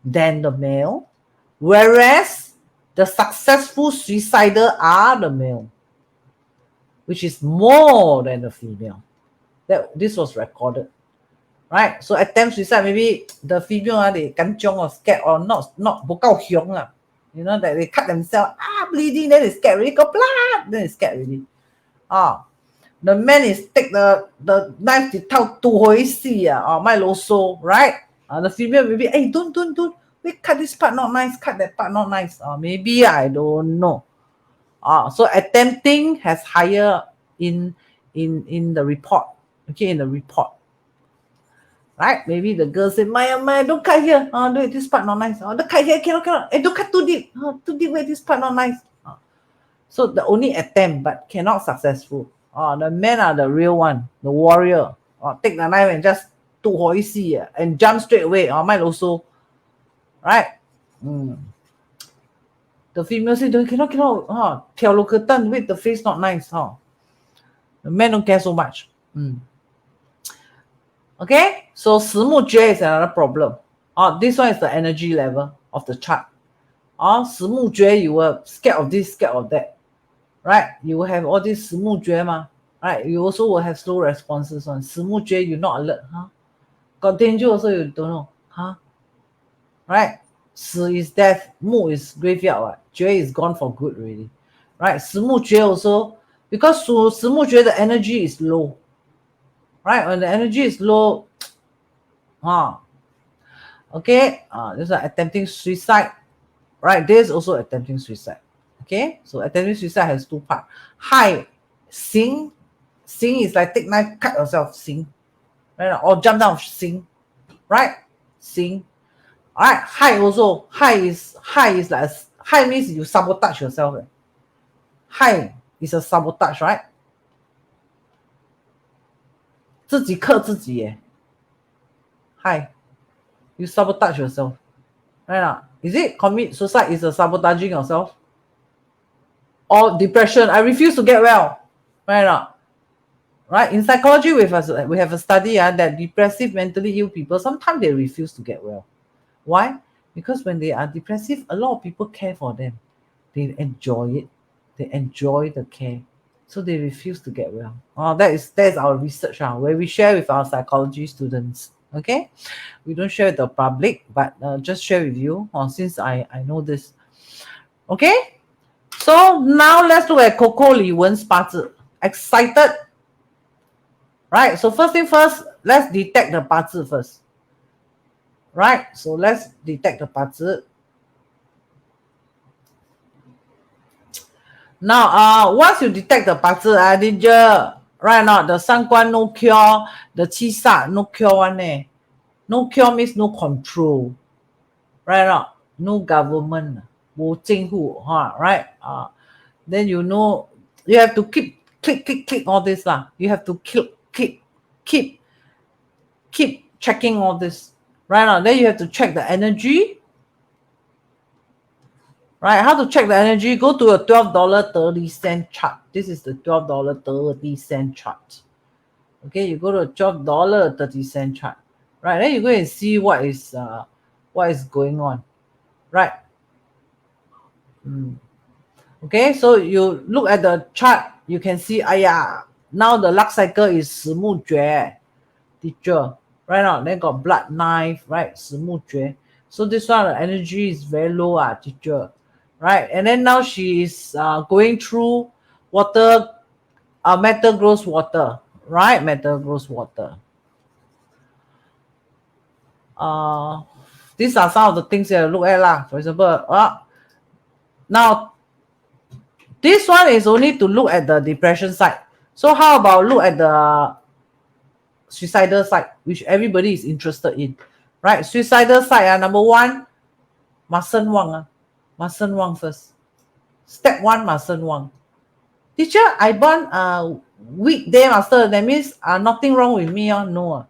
than the male, whereas the successful suicidal are the male, which is more than the female. This was recorded, right? So attempt suicide, maybe the female they kanchiong or scared or not bokao hiong lah. You know that they cut themselves, bleeding, then they scared already, got blood, then they scared already. The man is take the knife to tell to hoisi my loso, right? The female maybe, hey, don't, we cut this part not nice, cut that part not nice. Maybe I don't know. So attempting has higher in the report. Okay, in the report. Right? Maybe the girl say, my, don't cut here. Do it, this part not nice. Don't cut here, cannot. Hey, don't cut too deep. Too deep where this part not nice. So the only attempt, but cannot successful. The men are the real one, the warrior. Take the knife and just to hoisi and jump straight away. My also. Right? The female say, cannot. Tiao lo curtain, wait, the face not nice. The men don't care so much. Okay, so 石木觉 is another problem. This one is the energy level of the chart. 石木觉 you were scared of this, scared of that. Right? You will have all this 石木觉 ma. Right? You also will have slow responses on 石木觉 you not alert. Got danger also you don't know. Right? 石 is death, 木 is graveyard. 觉 is gone for good already. Right? 石木觉 also, because 石木觉 the energy is low. Right? When the energy is low, okay, this is attempting suicide. Right? This is also attempting suicide. Okay, so attempting suicide has two parts. High, sing is like take knife, cut yourself, sing. Right? Or jump down, sing. Right? Sing. Alright, high also. High is like high means you sabotage yourself. High is a sabotage, right? 自己克自己耶. High, you sabotage yourself. Right? Is it commit suicide is a sabotaging yourself? Or depression, I refuse to get well. Right? Right? In psychology, we have a study that depressive, mentally ill people, sometimes they refuse to get well. Why? Because when they are depressive, a lot of people care for them. They enjoy it. They enjoy the care. So they refuse to get well. That is our research where we share with our psychology students. Okay? We don't share with the public, but just share with you since I know this. Okay? So now let's look at Coco Li Wen's 八字. Excited? Right? So first thing first, let's detect the 八字 first. Right? So let's detect the 八字. Now, once you detect the 八字, danger, right now, the 三官 no cure, the 七煞 no cure one. No cure means no control. Right now, no government, 无政府, right? Then you know, you have to keep click all this lah. You have to keep checking all this. Right now, then you have to check the energy. Right, how to check the energy? Go to a $12.30 chart. This is the $12.30 chart. Okay, you go to a $12.30 chart. Right, then you go and see what is going on. Right. Okay, so you look at the chart, you can see, now the luck cycle is 石木觉 teacher. Right now, then got blood knife, right? 石木觉. So this one, the energy is very low, teacher. Right, and then now she is going through water, metal grows water, right? Metal grows water. These are some of the things that I look at lah. For example, now this one is only to look at the depression side. So how about look at the suicidal side, which everybody is interested in, right? Suicidal side, number one, 马身旺马身旺 first. Step one, 马身旺. Teacher, I born weekday master. That means nothing wrong with me. No.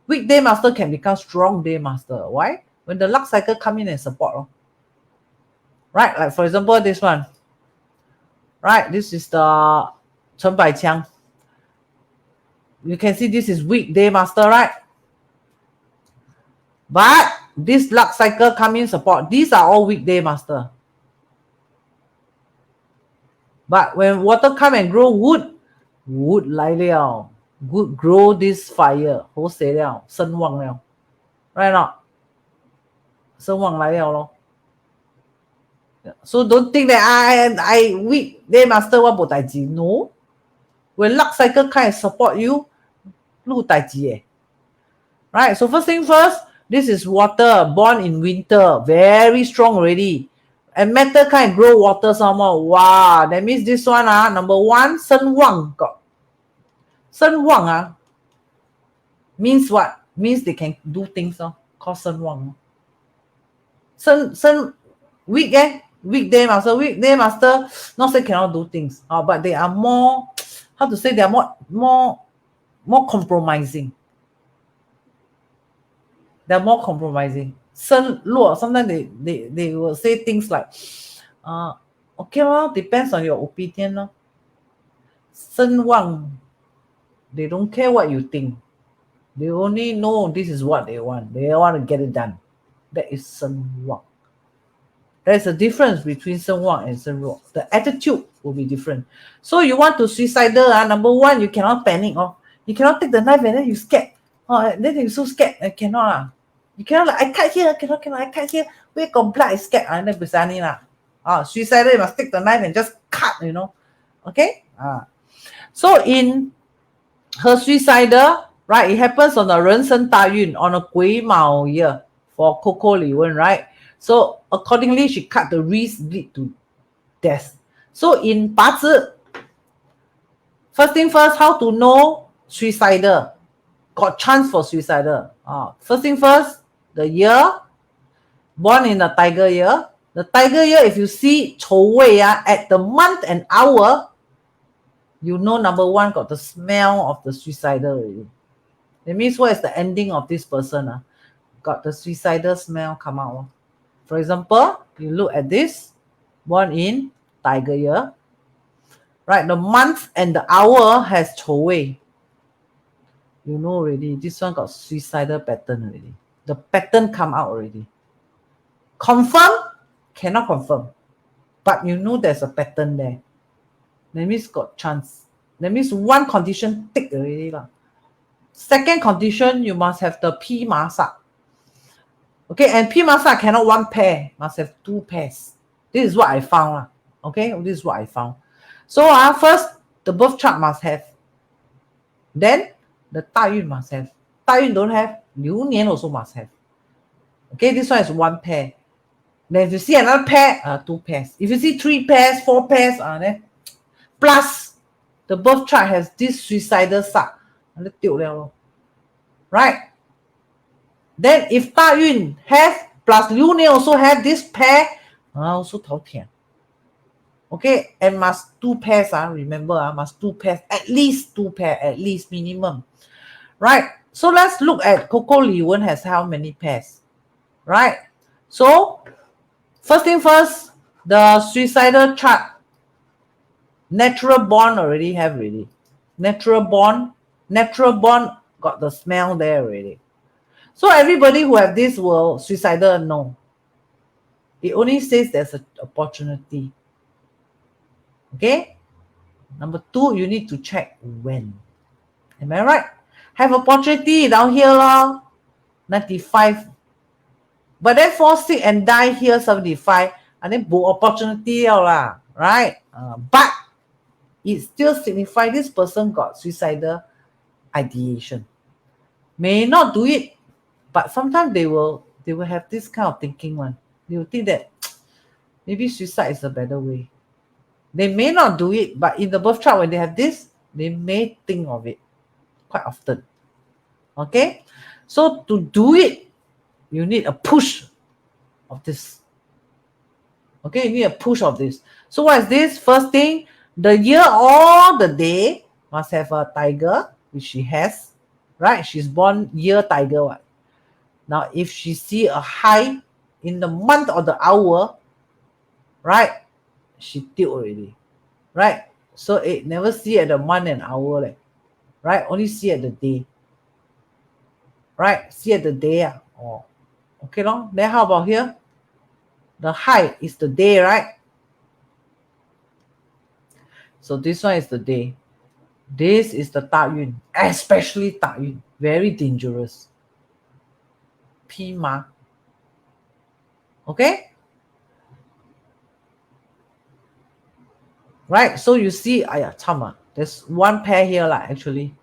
Weekday master can become strong day master. Why? When the luck cycle come in and support. Right? Like for example, this one. Right? This is the 陈百强. You can see this is weekday master, right? But this luck cycle come in support. These are all weekday master. But when water come and grow wood, wood 来了 wood grow this fire 好死了生旺了 right not 生旺来了咯 so don't think that I weekday master 我没代志 no when luck cycle kind of support you 你有代志的 right so first thing first this is water born in winter very strong already and metal kind of grow water some more wow that means this one number one 生旺 got 生旺 means what? Means they can do things called 生旺weekday master not say cannot do things but they are more how to say they are more compromising. They're more compromising. 生弱 sometimes they will say things like okay depends on your opinion 生旺 they don't care what you think. They only know this is what they want. They want to get it done. That is 生旺. There's a difference between 生旺 and 生弱. The attitude will be different. So you want to suicidal, number one, you cannot panic. You cannot take the knife and then you scared. Then you're so scared. Cannot. You cannot like, I cut here, cannot, I cut here. Where got blood, I scared. And then besani suicidal, you must take the knife and just cut, Okay? So in her suicidal, right, it happens on a 人生大运 on a 癸卯 year for Coco Li Wen, right? So accordingly, she cut the wrist, bleed to death. So in 八字, first thing first, how to know suicidal? Got chance for suicidal. First thing first, the year, born in a tiger year. The tiger year, if you see 丑未 at the month and hour, you know number one got the smell of the suicidal already. That means what is the ending of this person? Got the suicidal smell come out. For example, you look at this, born in tiger year, right? The month and the hour has 丑未. You know already, this one got suicidal pattern already. The pattern come out already. Confirm? Cannot confirm. But you know there's a pattern there. That means got chance. That means one condition tick already. Second condition, you must have the P masak. Okay, and P masak cannot one pair, must have two pairs. This is what I found. Okay, this is what I found. So first, the birth chart must have. Then, the 大运 must have. 大运 don't have, 流年 also must have. Okay, this one is one pair. Then if you see another pair, two pairs. If you see three pairs, four pairs, then plus the birth chart has this suicidal sak. Right? Then if 大运 have plus 流年 also have this pair, also 头甜. Okay, and must two pairs, remember, must two pairs, at least two pairs, at least minimum. Right? So let's look at Coco Li Wen has how many pairs. Right? So, first thing first, the suicidal chart, natural born already have already. Natural born got the smell there already. So everybody who have this will suicidal no. It only says there's an opportunity. Okay? Number two, you need to check when. Am I right? Have opportunity down here 95. But then fall sick and die here 75. And then book opportunity right? But it still signifies this person got suicidal ideation. May not do it, but sometimes they will have this kind of thinking one. They will think that maybe suicide is a better way. They may not do it, but in the birth chart when they have this, they may think of it quite often. Okay? So to do it, you need a push of this. Okay, you need a push of this. So what is this? First thing, the year or the day must have a tiger, which she has. Right? She's born year tiger. Now, if she see a high in the month or the hour, right? She tilt already. Right? So it never see at the month and hour. right? Only see at the day, right? See at the day. Oh, okay, long. Then how about here? The high is the day, right? So this one is the day. This is the 大运, especially 大运, very dangerous. P ma. Okay? Right? So you see, there's one pair here, actually.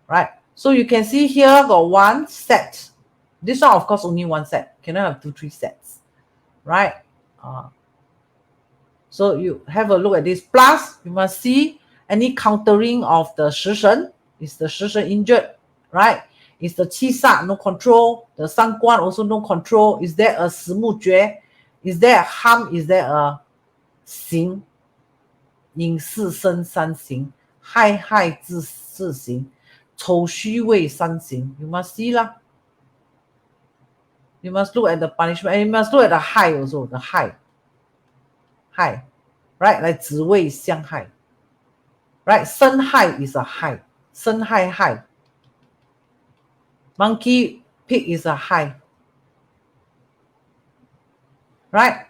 Right? So you can see here got one set. This one, of course, only one set. Cannot have 2, 3 sets. Right? So you have a look at this. Plus, you must see any countering of the 食神. Is the 食神 injured? Right? Is the 七煞 no control? The 三官 also no control? Is there a 十木诀? Is there a harm? Is there a 刑? 隐四生三刑, 害之四刑, 丑虚位三刑. You must see lah. You must look at the punishment. And you must look at the 害 also. The 害. Right? Like 子位相害. Right? 生害 is a 害. 生害. Monkey, pig is a 害. Right?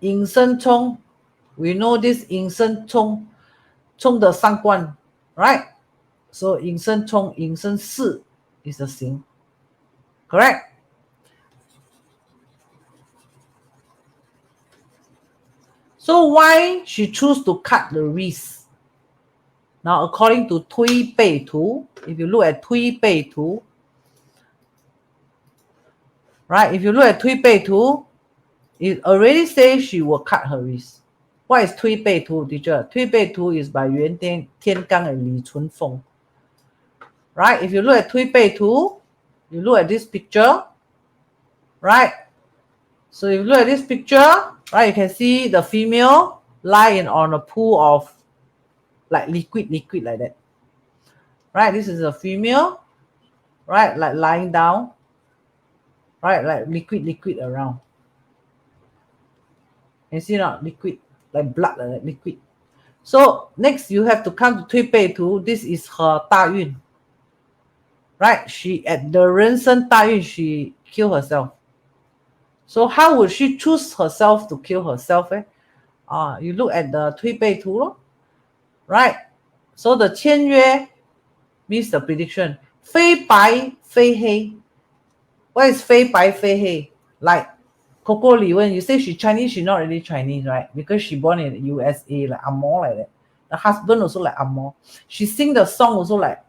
引申冲. We know this 引申冲的三观, right? So 引申冲, 引申四 is a 刑. Correct? So why she choose to cut the wrist? Now according to 推背图, if you look at 推背图, right? If you look at 推背图, it already says she will cut her wrist. What is 推背图, teacher? 推背图 is by 袁天罡 and 李淳风. Right? If you look at 推背图, you look at this picture, right? So if you look at this picture, right, you can see the female lying on a pool of like liquid like that. Right? This is a female, right? Like lying down, right? Like liquid around. You see not liquid, like blood, like liquid. So next you have to come to 推背图. This is her 大运. Right? She at the 人生大运 she killed herself. So how would she choose herself to kill herself? You look at the 推背图, right? So the 签约 means the prediction. 非白非黑. What is 非白非黑? Like Coco Li, when you say she's Chinese, she's not really Chinese, right? Because she born in the USA, like Amor like that. The husband also like Amor. She sing the song also like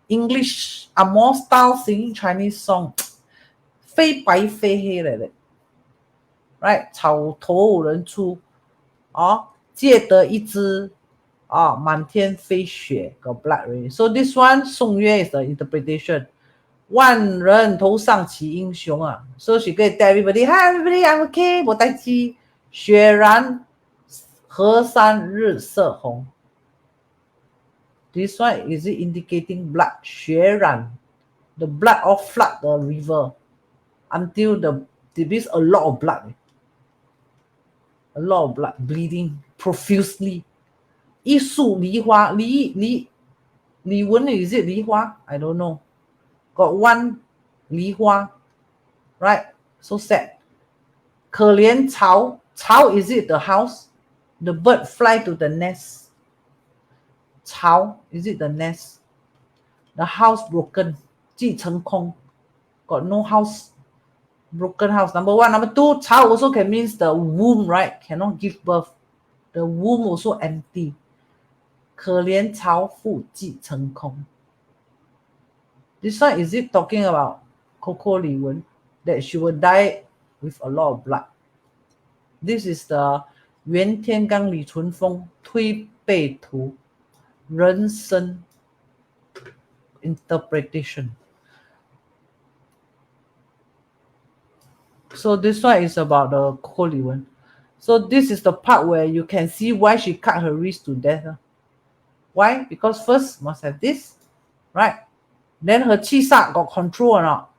English Amor style singing Chinese song. 非白非黑 like that. Right? 草头无人出. 借得一枝. 满天飞雪 got blood rain. So this one 宋约 is the interpretation. 万人头上起英雄 So she can tell everybody, hi everybody, I'm okay, 没代志. 雪然河山日色红. This one is it indicating blood? 血染, the blood of flood the river until there is a lot of blood. A lot of blood bleeding profusely. 一树梨花, Li Wen, is it 梨花? I don't know. Got one 梨花, right? So sad. 可怜巢, Cao, is it the house? The bird fly to the nest. Cao, is it the nest? The house broken. 既成空, got no house. Broken house. Number one. Number two, Cao also can means the womb, right? Cannot give birth. The womb also empty. 可怜巢妇既成空. This one, is it talking about Coco Li Wen? That she will die with a lot of blood. This is the 袁天罡李淳风推背图人生 interpretation. So this one is about the Coco Li Wen. So this is the part where you can see why she cut her wrist to death. Why? Because first must have this, right? Then her 七煞 got control or not?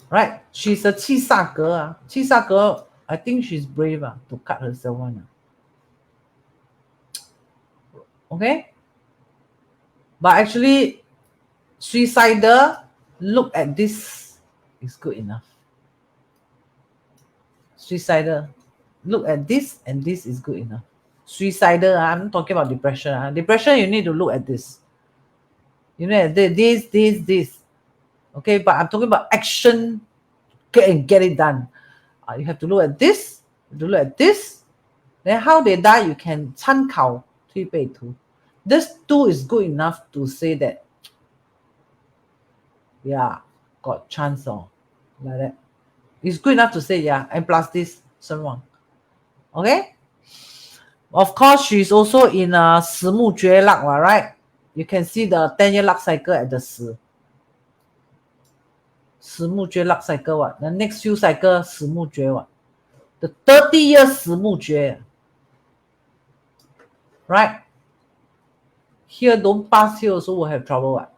Right? She's a 七煞格. 七煞格, I think she's brave to cut herself one. Okay, but actually suicidal, look at this is good enough. Suicidal, look at this and this is good enough. Suicidal, I'm not talking about depression. Depression, you need to look at this. You know, this. Okay, but I'm talking about action. Get it done. You have to look at this. You have to look at this. Then how they die, you can 参考推背图. This two is good enough to say that, yeah, got chance or like that. It's good enough to say, yeah, and plus this, 身亡. Okay? Of course, she's also in a 十木绝 luck, right? You can see the 10-year luck cycle at the 十木绝 luck cycle, what? The next few cycle, 十木绝 what? The 30-year 十木绝. Right? Here, don't pass here also will have trouble, what?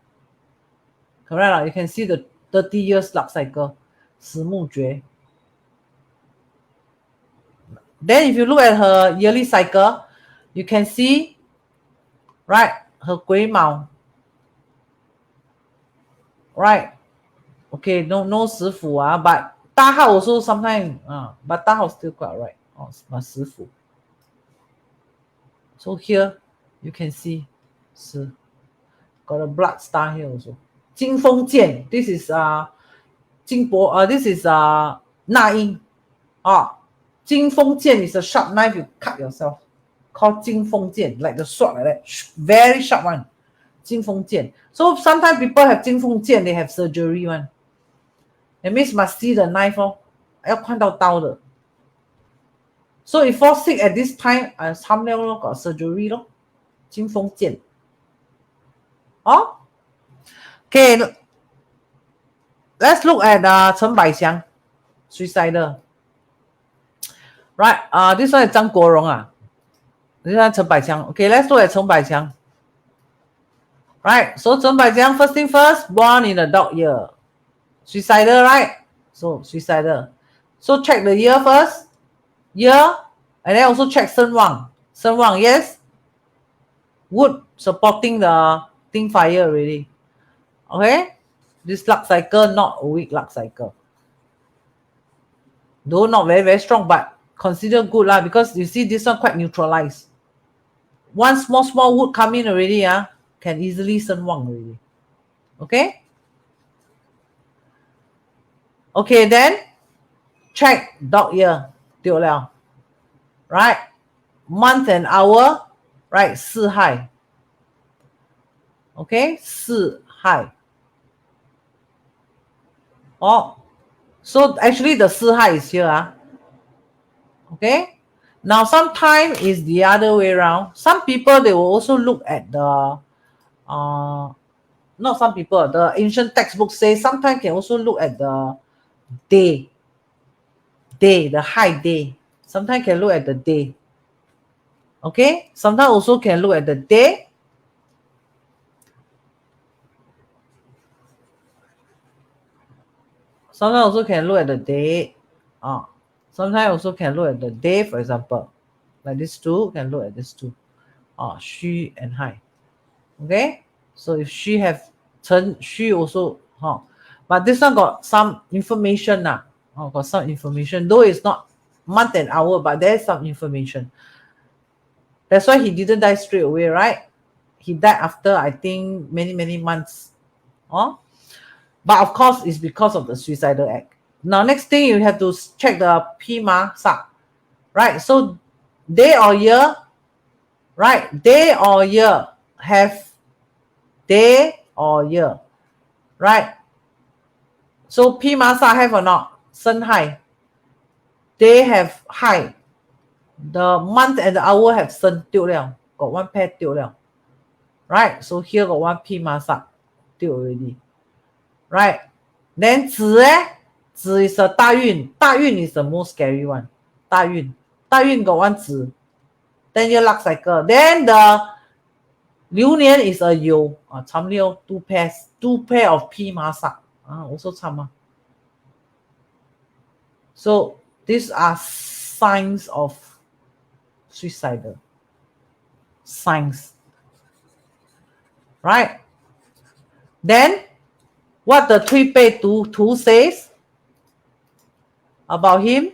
Correct? You can see the 30 years luck cycle, 十木绝. Then if you look at her yearly cycle, you can see, right, her 癸卯. Right? Okay, no 十府 but 大号 also sometimes, but 大号 still quite right. But 十府. So here, you can see, 十. Got a blood star here also. 金风剑, this is 金箔, this is 那英. 金风剑 is a sharp knife you cut yourself. Called 金风剑, like the sword like that. Very sharp one. 金风剑. So sometimes people have 金风剑, they have surgery one. It means must see the knife, 要看到刀的. So if fall sick at this time, 参了 got surgery 咯. 金风剑. Okay, let's look at 陈百祥 suicidal. Right, this one is 张国荣. This one is 陈百祥. Okay, let's look at 陈百祥. Right, so 陈百祥, first thing first, born in a dog year. Suicidal, right? So suicidal. So check the year first. Year, and then also check 身旺. 身旺, yes. Wood supporting the thing fire already. Okay, this luck cycle not a weak luck cycle. Though not very strong, but consider good lah, because you see this one quite neutralized. One small wood come in already, can easily 身旺 already. Okay. Okay, then check dog year, 丢了. Right, month and hour, right, 四害. Okay, 四害. So actually the 四害 is here. Okay, now sometimes is the other way around. Some people, they will also look at the not some people, the ancient textbook says sometimes can also look at the day, the high day. Sometimes can look at the day. Okay, sometimes also can look at the day. Sometimes also can look at the day. Sometimes also can look at the day, for example. Like this two, can look at this two. She and Hai. Okay, so if she have Chen, she also, but this one got some information got some information, though it's not month and hour, but there's some information. That's why he didn't die straight away, right? He died after, I think, many months. But of course, it's because of the suicidal act. Now, next thing you have to check the Pima Sa, right? So, day or year, right? Day or year, have day or year, right? So, Pima Sa have or not? Sun high. They have high. The month and the hour have sun 丢了. Got one pair 丢了. Right? So, here got one Pima Sa 丢 already. Right? Then 子 子 is a 大运. 大运 is the most scary one. 大运. 大运 got one 子. 10-year luck cycle. Then the 流年 is a 酉. 长六 two pairs. Two pair of 匹马煞. Also 长. So these are signs of suicidal. Signs. right? Then what the 推背图 says about him.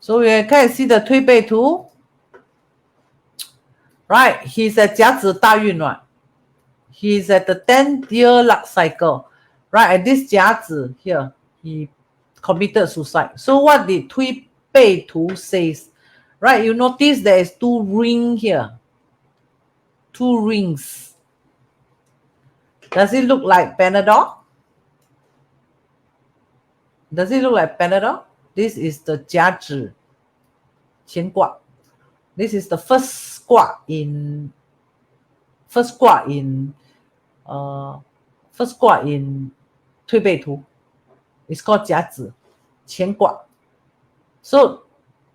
So we can see the 推背图, right? He's at 甲子大运 right? He's at the 10th year luck cycle, right? At this 甲子 here, he committed suicide. So what did 推背图 says, right? You notice there is 2 rings here, 2 rings. Does it look like Panadol? Does it look like Panadol? This is the 甲子乾卦. This is the first 卦 in first 卦 in 推背图. It's called 甲子乾卦. So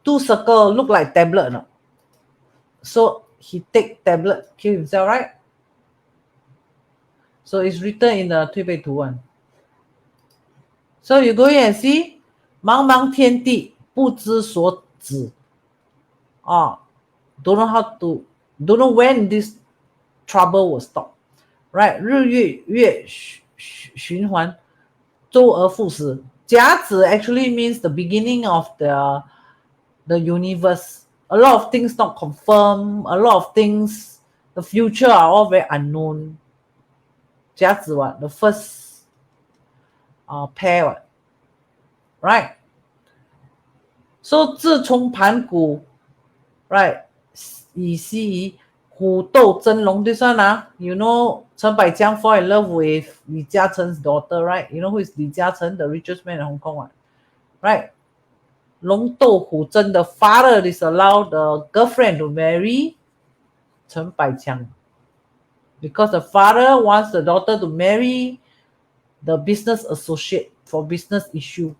2 circle look like tablet, no? So he take tablet, kill himself, right? So it's written in the 推背图 one. So you go in and see, 茫茫天地不知所止. Don't know when this trouble will stop, right? 日月月循环，周而复始. 甲子 actually means the beginning of the universe. A lot of things not confirmed, a lot of things, the future are all very unknown. 甲子 what? The first pair what? Right? So 自从盘古 right? 以西夷虎斗真龙. This one, you know, 陈百江 fall in love with Li Jiacheng's daughter, right? You know who is Li Jiacheng, the richest man in Hong Kong, right? 龙斗虎争, the father disallowed the girlfriend to marry 陈百强 because the father wants the daughter to marry the business associate for business issue,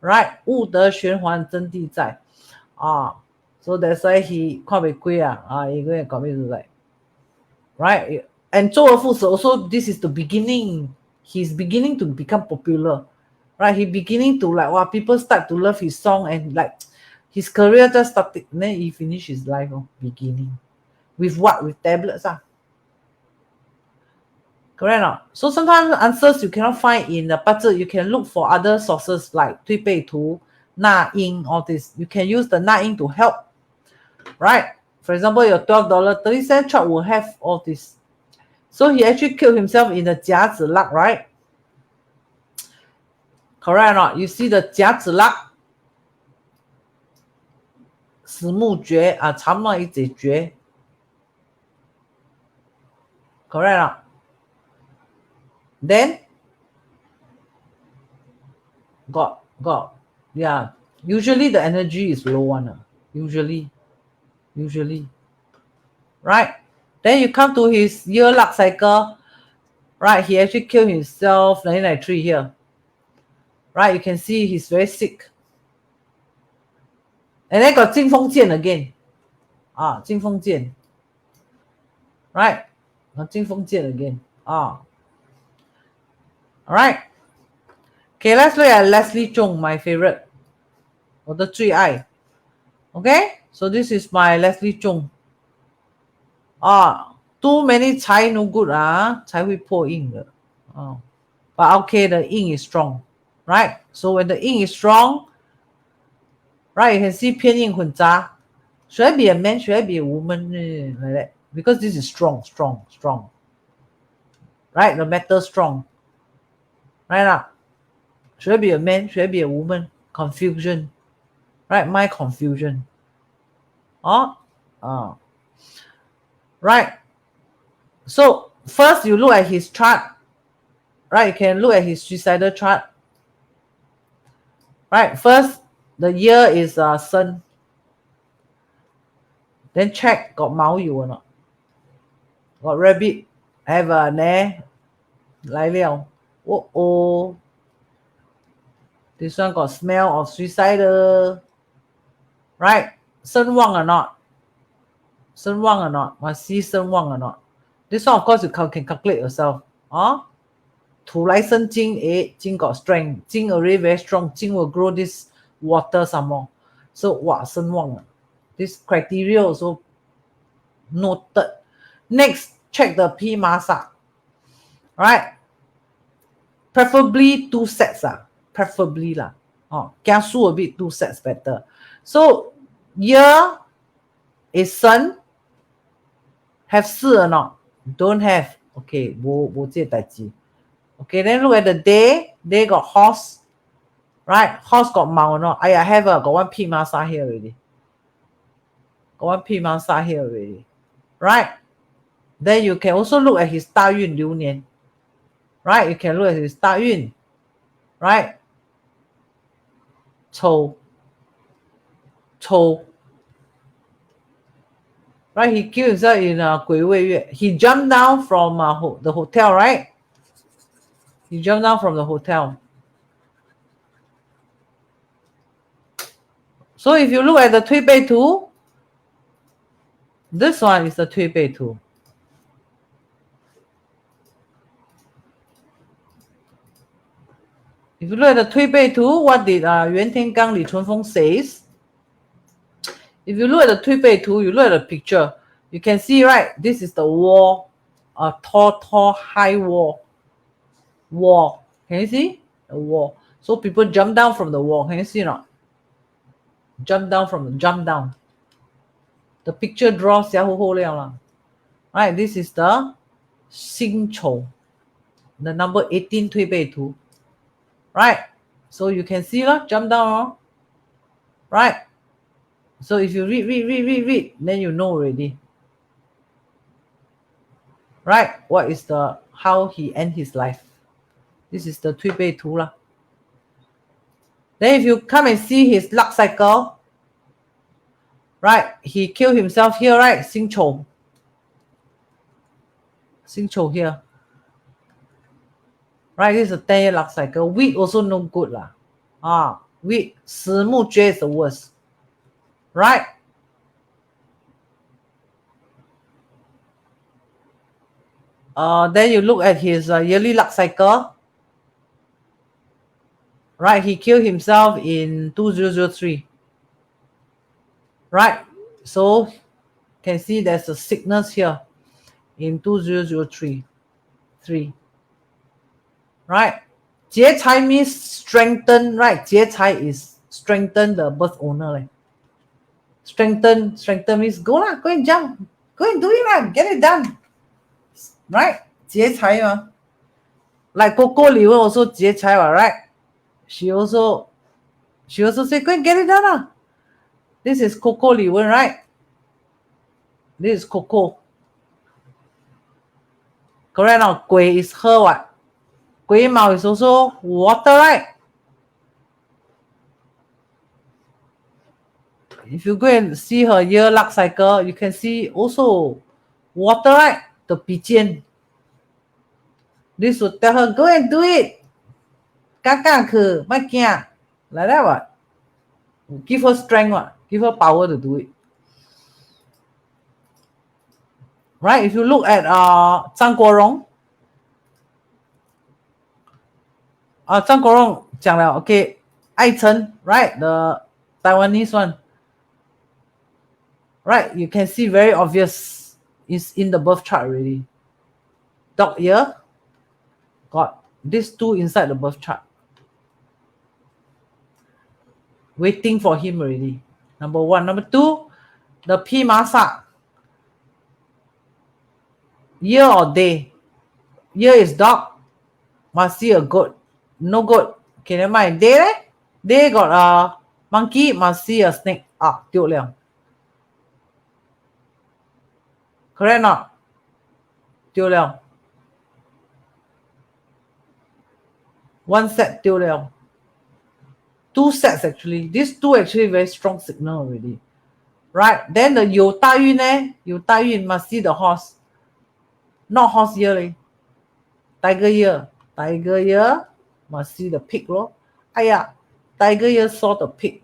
right? 物得循环真谛在. So that's why he 看不过he go and commit suicide, right? And 周而复始 also, this is the beginning. He's beginning to become popular, right? He beginning to like, wow, people start to love his song, and like his career just started. And then he finished his life beginning with what? With tablets. Correct or not? So sometimes answers you cannot find in the budget. You can look for other sources like 推背图, Na Ying, all this. You can use the Na Ying to help, right? For example, your $12.30 chart will have all this. So he actually killed himself in the 甲子 luck, right? Correct or not? You see the 甲子 luck, 死木绝长了一截绝. Correct or not? Then got yeah, usually the energy is low one, usually, right? Then you come to his year luck cycle, right? He actually killed himself 1993 here, right? You can see he's very sick. And then got 金锋剑 again, 金锋剑, right? 金锋剑 again. Alright. Okay, let's look at Leslie Chong, my favorite. 我的最爱. Okay, so this is my Leslie Chong. Too many 财 no good 才会破印的. But okay, the ink is strong, right? So when the ink is strong, right, you can see 偏印混杂. Should I be a man? Should I be a woman? Like that. Because this is strong. Right, the metal strong. Right now, should I be a man? Should I be a woman? Confusion, right? My confusion. Right. So first you look at his chart, right? You can look at his suicidal chart, right? First, the year is Sun. Then check got 卯酉 or not? Got rabbit, have a 来了. This one got smell of suicidal, right? 身旺 or not? 身旺 or not? Must see 身旺 or not? This one, of course, you can calculate yourself. 土来生金, Jing got strength. Jing already very strong. Jing will grow this water some more. So, 哇, 身旺. This criteria also noted. Next, check the P masa. Right? Preferably 2 sets. Preferably lah. Oh, kiasu a bit 2 sets better. So year is sun. Have 4 or not? Don't have. Okay, okay, then look at the day. Day got horse. Right? Horse got mount or not? I have got one P masa here already. Got one P masa here already. Right? Then you can also look at his 大运流年. Right? You can look at his 大运. Right? 丑. Right? He killed himself in 癸未月. He jumped down from the hotel, right? He jumped down from the hotel. So if you look at the 推背图, this one is the 推背图. If you look at the 推背图, what did Yuan Tiangang Li Chunfeng says? If you look at the 推背图, you look at the picture, you can see, right? This is the wall, a tall, high wall. Can you see? A wall. So people jump down from the wall. Can you see or not? Jump down. The picture draws right? This is the 辛丑, the number 18 推背图. Right? So you can see jump down. Right? So if you read, then you know already. Right? What is how he end his life? This is the 推背图 lah. Then if you come and see his luck cycle, right? He killed himself here, right? 辛丑here. Right? This is a 10-year luck cycle. Weak also no good lah. Weak. 死木绝 is the worst. Right? Then you look at his yearly luck cycle. Right? He killed himself in 2003. Right? So can see there's a sickness here in 2003. Right? 劫财 means strengthen, right? 劫财 is strengthen the birth owner. Strengthen means go and jump. Go and do it get it done. Right? 劫财 Like Coco Li Wen also 劫财 right? She also say go and get it done. This is Coco Li Wen, right? This is Coco. Correct now. Gui is her what? Gui Mao is also water, right? If you go and see her year luck cycle, you can see also water, right? The pigeon. This would tell her, go and do it. Like that what? Give her strength what? Give her power to do it. Right? If you look at Zhang Guorong, 张国荣讲了 okay, 爱称 right, the Taiwanese one, right? You can see very obvious is in the birth chart already. Dog ear, got these two inside the birth chart, waiting for him already. Number one. Number two, the P masa, year or day. Year is dog, must see a goat. No goat. Okay, never mind. Day got a monkey, must see a snake. 丢了. Correct not? 丢了. One set 丢了. Two sets actually. These two actually very strong signal already. Right? Then the 有大运 有大运 must see the horse. Not horse year. Tiger year. Tiger year must see the pig. Tiger year saw the pig.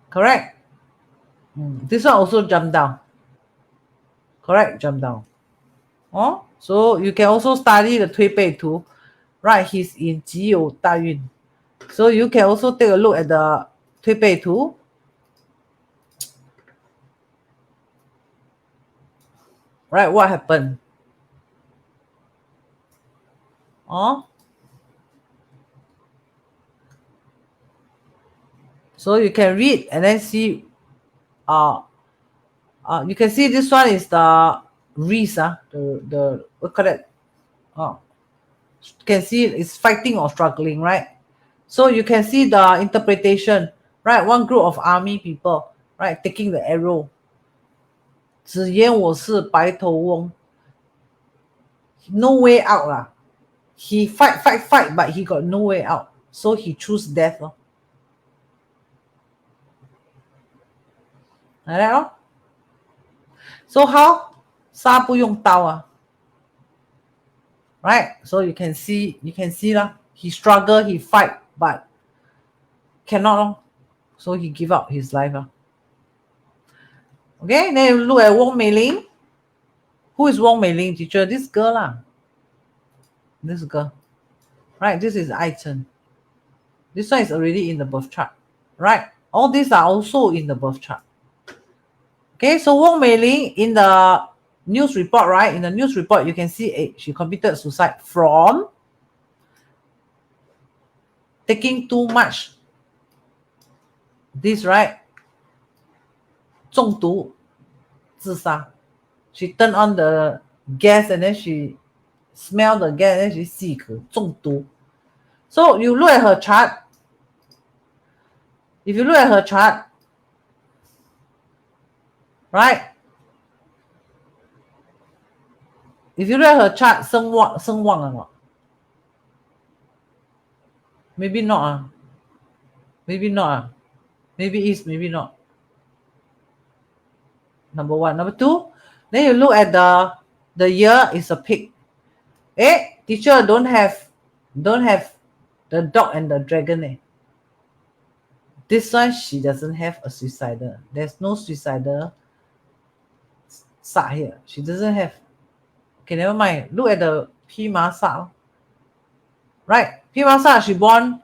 Correct? This one also jump down. Correct? Jump down. So you can also study the 推背图. Right? He's in 己酉大运. So you can also take a look at the 推背图. right? What happened? Oh, so you can read and then see. You can see this one is the risk. The what call it? Oh, you can see it's fighting or struggling, right? So you can see the interpretation, right? One group of army people, right, taking the arrow. 只言我是白头翁 no way out lah. He fight, but he got no way out. So he choose death. Like that, lor. So how? 杀不用刀啊 right? So you can see lah. He struggle, he fight, but cannot lor. So he give up his life. Okay, then you look at Wong Mei Ling. Who is Wong Mei Ling, teacher? This girl lah. This girl. Right, this is Ai Chen. This one is already in the birth chart. Right? All these are also in the birth chart. Okay, so Wong Mei Ling in the news report, right? In the news report, you can see she committed suicide from taking too much. This, right? 中毒自杀. She turned on the gas and then she smelled the gas and then she 吸咳中毒. So you look at her chart. If you look at her chart, right? If you look at her chart, 声旺or not? Maybe not. Maybe not. Maybe is, maybe not. Number one. Number two, then you look at the year is a pig. Teacher don't have the dog and the dragon. This one she doesn't have a suicidal. There's no suicidal sa here. She doesn't have. Okay, never mind. Look at the Paynow sa. Right? Paynow sa, she born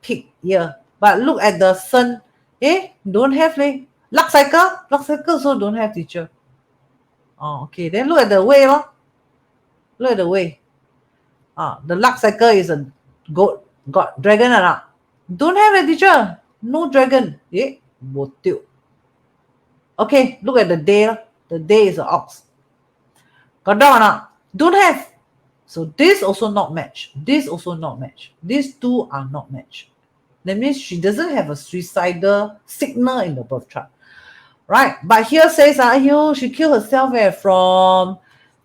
pig year. But look at the sun. Don't have leh. Luck cycle also don't have, teacher. Oh, okay. Then look at the way. Look at the way. The luck cycle is a goat, got dragon or not? Don't have a teacher. No dragon. Okay, look at the day. The day is an ox. Got dog or not? Don't have. So this also not match. This also not match. These two are not match. That means she doesn't have a suicidal signal in the birth chart. Right? But here says, she killed herself from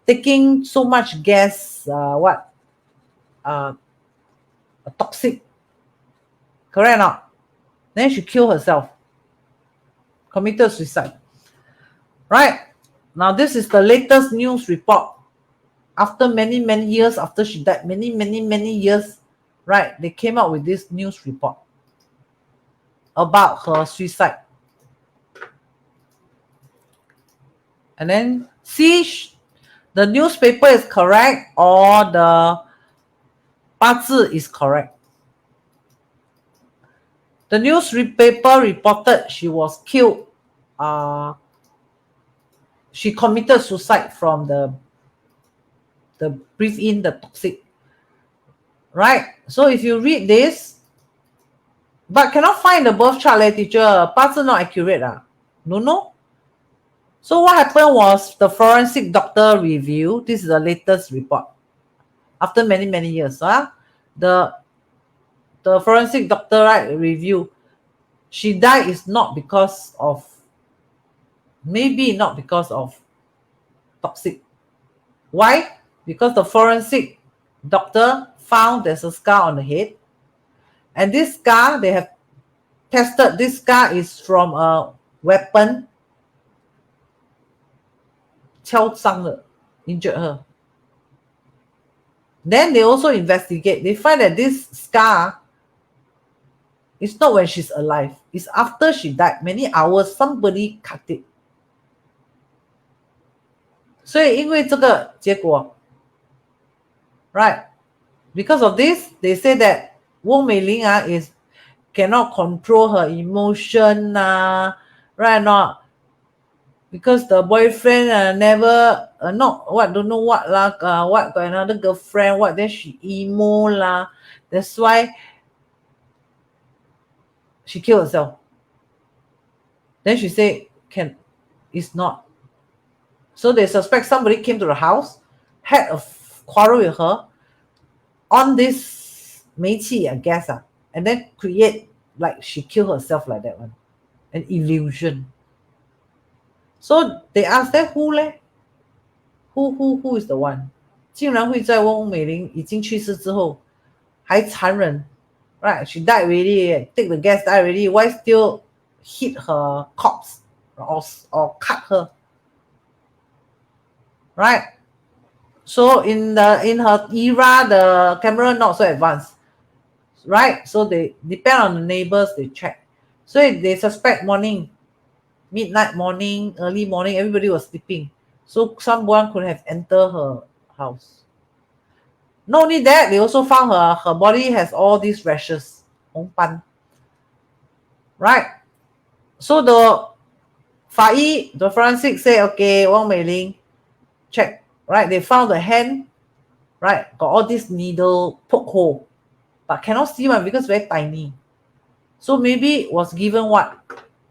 taking so much gas, toxic. Correct or not? Then she killed herself. Committed suicide. Right? Now this is the latest news report. After many years, after she died, many years, right? They came out with this news report about her suicide. And then see the newspaper is correct or the Bazi is correct. The newspaper reported she was killed. She committed suicide from the breathe in the toxic. Right? So if you read this, but cannot find the birth chart, teacher. Bazi not accurate. No. So what happened was the forensic doctor review. This is the latest report. After many years, the forensic doctor, right, review. She died is not because of, maybe not because of toxic. Why? Because the forensic doctor found there's a scar on the head. And this scar, they have tested, this scar is from a weapon. 敲伤了 injured her. Then they also investigate. They find that this scar is not when she's alive. It's after she died. Many hours, somebody cut it. 所以因为这个结果 right? Because of this, they say that Wong Mei Ling is cannot control her emotion, right? Not because the boyfriend never not what don't know what lah, what got another girlfriend, what then she emo lah. That's why she killed herself. Then she say it's not. So they suspect somebody came to the house, had a quarrel with her on this 煤气, I guess, and then create like she killed herself like that one, an illusion. So they asked that who leh? Who is the one? 竟然会在翁美玲已经去世之后还残忍 right? She died already, take the gas, died already. Why still hit her corpse or cut her? Right? So in her era, the camera not so advanced, right? So they depend on the neighbors, they check. So they suspect midnight morning, early morning, everybody was sleeping. So someone could have entered her house. Not only that, they also found her body has all these rashes, hongpan. Right? So the forensic say, okay, Wang Meiling, check. Right? They found the hand, right? Got all this needle poke hole, but cannot see one because very tiny. So maybe was given what?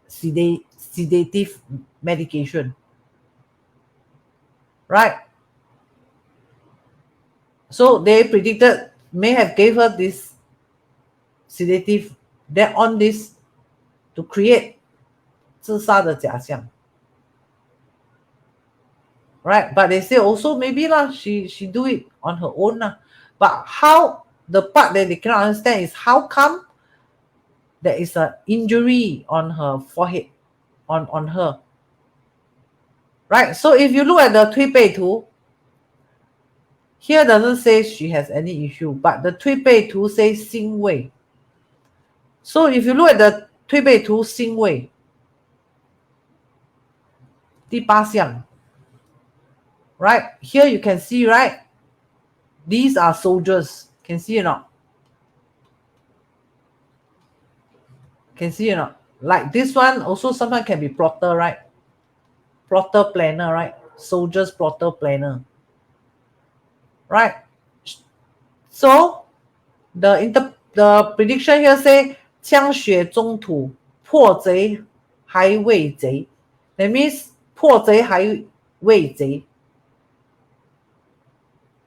Sedative medication. Right? So they predicted may have gave her this sedative, then on this to create 自杀的假象. Right? But they say also maybe lah, she do it on her own lah. But how, the part that they cannot understand is how come there is an injury on her forehead, on her. Right? So if you look at the 推背图, here doesn't say she has any issue, but the 推背图 says 欣慰. So if you look at the 推背图欣慰, 第八项, right? Here you can see, right? These are soldiers. Can see or not? Can see or not? Like this one also sometimes can be plotter, right? Plotter planner, right? Soldiers plotter planner. Right? So the prediction here say 枪血中途破贼还未贼. That means 破贼还未贼.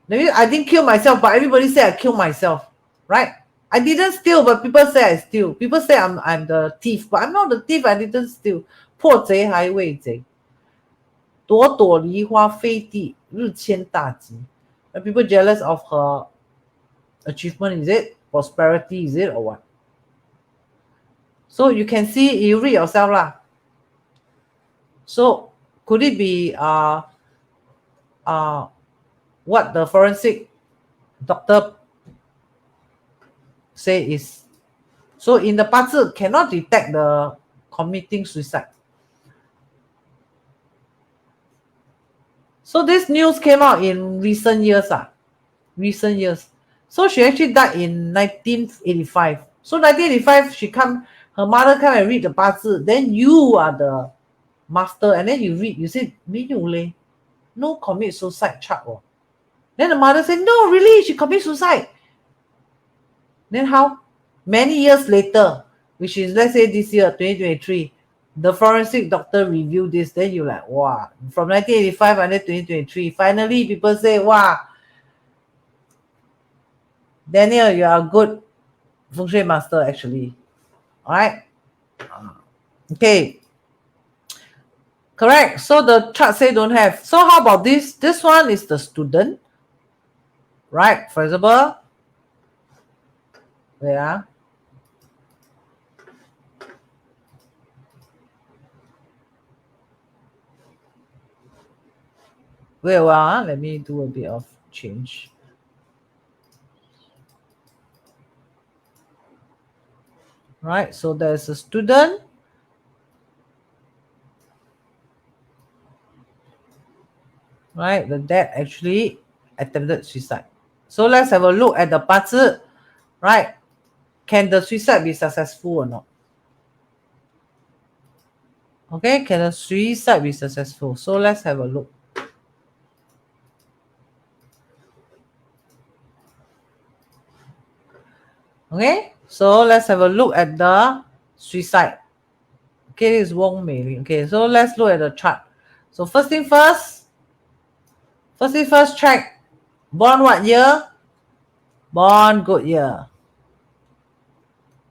That means I didn't kill myself, but everybody say I killed myself. Right? I didn't steal, but people say I steal. People say I'm the thief, but I'm not the thief. I didn't steal. 破贼还未贼. 朵朵梨花飞地，日迁大吉. Are people jealous of her achievement? Is it prosperity? Is it or what? So you can see, you read yourself lah. So could it be what the forensic doctor say is? So in the 八字 cannot detect the committing suicide. So this news came out in recent years. Recent years. So she actually died in 1985. So 1985, her mother come and read the 八字. Then you are the master, and then you read, you say, 没有嘞, no commit suicide charge. Then the mother said, no, really, she commit suicide. Then how? Many years later, which is, let's say this year, 2023, the forensic doctor reviewed this. Then you're like, wow, from 1985 until 2023, finally people say, wow, Daniel, you are a good feng shui master actually. All right. Okay. Correct. So the chart say don't have. So how about this? This one is the student. Right. For example, where let me do a bit of change. Right. So there's a student. Right. The dad actually attempted suicide. So let's have a look at the 八字. Right. Can the suicide be successful or not? Okay, can the suicide be successful? So let's have a look. Okay, so let's have a look at the suicide. Okay, this is Wong Mei. Okay, so let's look at the chart. So first thing first, check. Born what year? Born good year.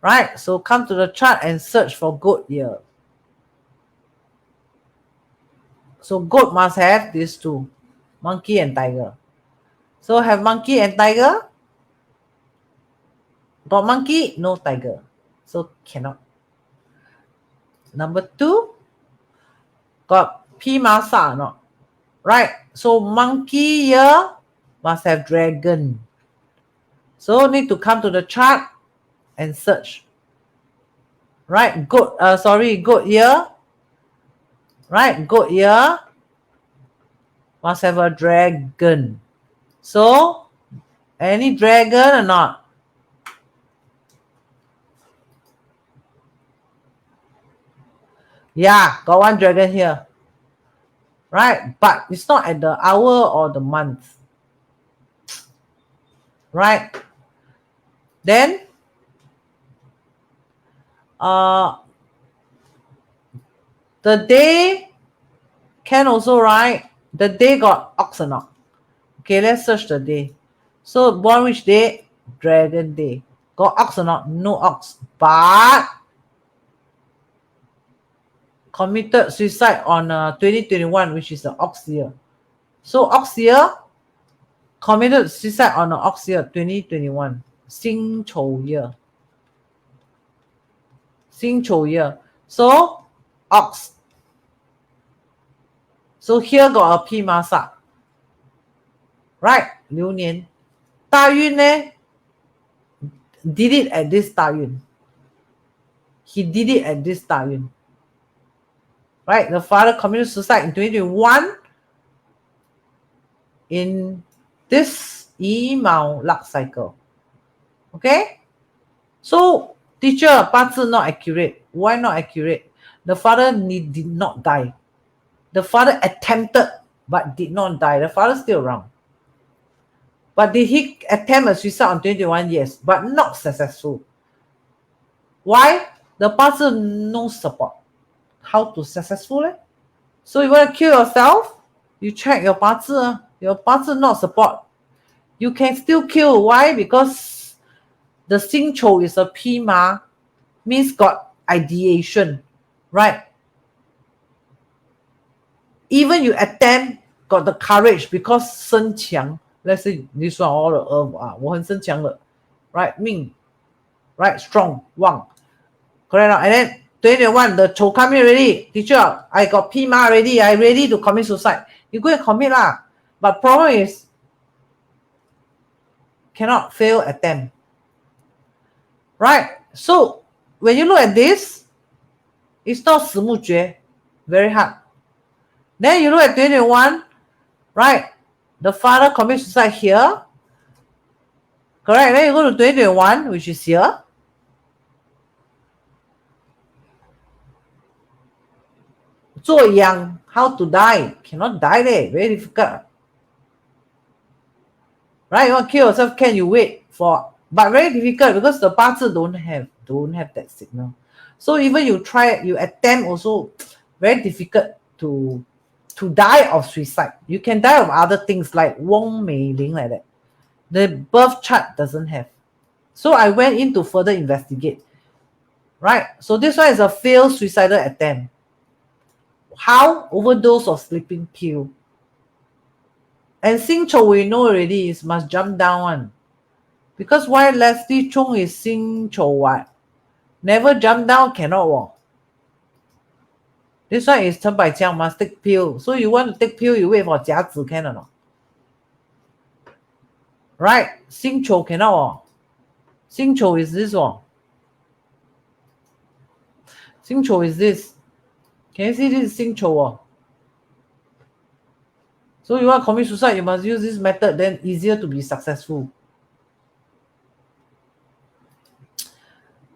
Right, so come to the chart and search for good year. So goat must have these two, monkey and tiger. So have monkey and tiger? Got monkey, no tiger. So cannot. Number 2, got P masa or not? Right, so monkey here must have dragon. So need to come to the chart and search. Right, goat here. Right, goat here must have a dragon. So any dragon or not? Yeah, got one dragon here. Right, but it's not at the hour or the month. Right, then the day can also, right? The day got ox or not? Okay, let's search the day. So born which day? Dragon day. Got ox or not? No ox. But committed suicide on 2021, which is the ox year. So ox year committed suicide on the ox year 2021. Xing Chou year. Xing Chou year. So ox. So here got a P masa. Right? 流年. Da Yun did it at this Da Yun. He did it at this Da Yun. Right? The father committed suicide in 2021 in this Yi Mao luck cycle. Okay? So, teacher, 八字 not accurate. Why not accurate? The father did not die. The father attempted but did not die. The father still around. But did he attempt a suicide on 2021? Yes, but not successful. Why? The 八字 no support. How to successful? So you want to kill yourself? You check your 八字. Your 八字 not support. You can still kill. Why? Because the Xing Chou is a P ma, means got ideation, right? Even you attempt, got the courage because 身强. Let's say this one all the earth 我很身强了, right? 命, right? Strong, 旺. Correct not? And then 2021, the Chou come in already. Teacher, I got P ma already. I ready to commit suicide. You go and commit lah. But problem is, cannot fail attempt. Right? So when you look at this, it's not 死木绝, very hard. Then you look at 2021, right? The father commits suicide here. Correct? Then you go to 2021, which is here. Zuo Yang, how to die? Cannot die there. Very difficult. Right? You want to kill yourself, can you wait for? But very difficult because the 八字 don't have that signal. So even you try, you attempt also, very difficult to die of suicide. You can die of other things like Wong Mei Ling like that. The birth chart doesn't have. So I went in to further investigate. Right? So this one is a failed suicidal attempt. How? Overdose of sleeping pill. And Xing Chou we know already is must jump down one. Because why Leslie Chung is Xing Chou what? Never jump down, cannot walk. This one is Chen Baijiang must take pill. So you want to take pill, you wait for Jia Zi, can or not? Right? Xing Chou cannot walk. Xing Chou is this one. Xing Chou is this. Can you see this is Xing Chou? So you want to commit suicide, you must use this method, then easier to be successful.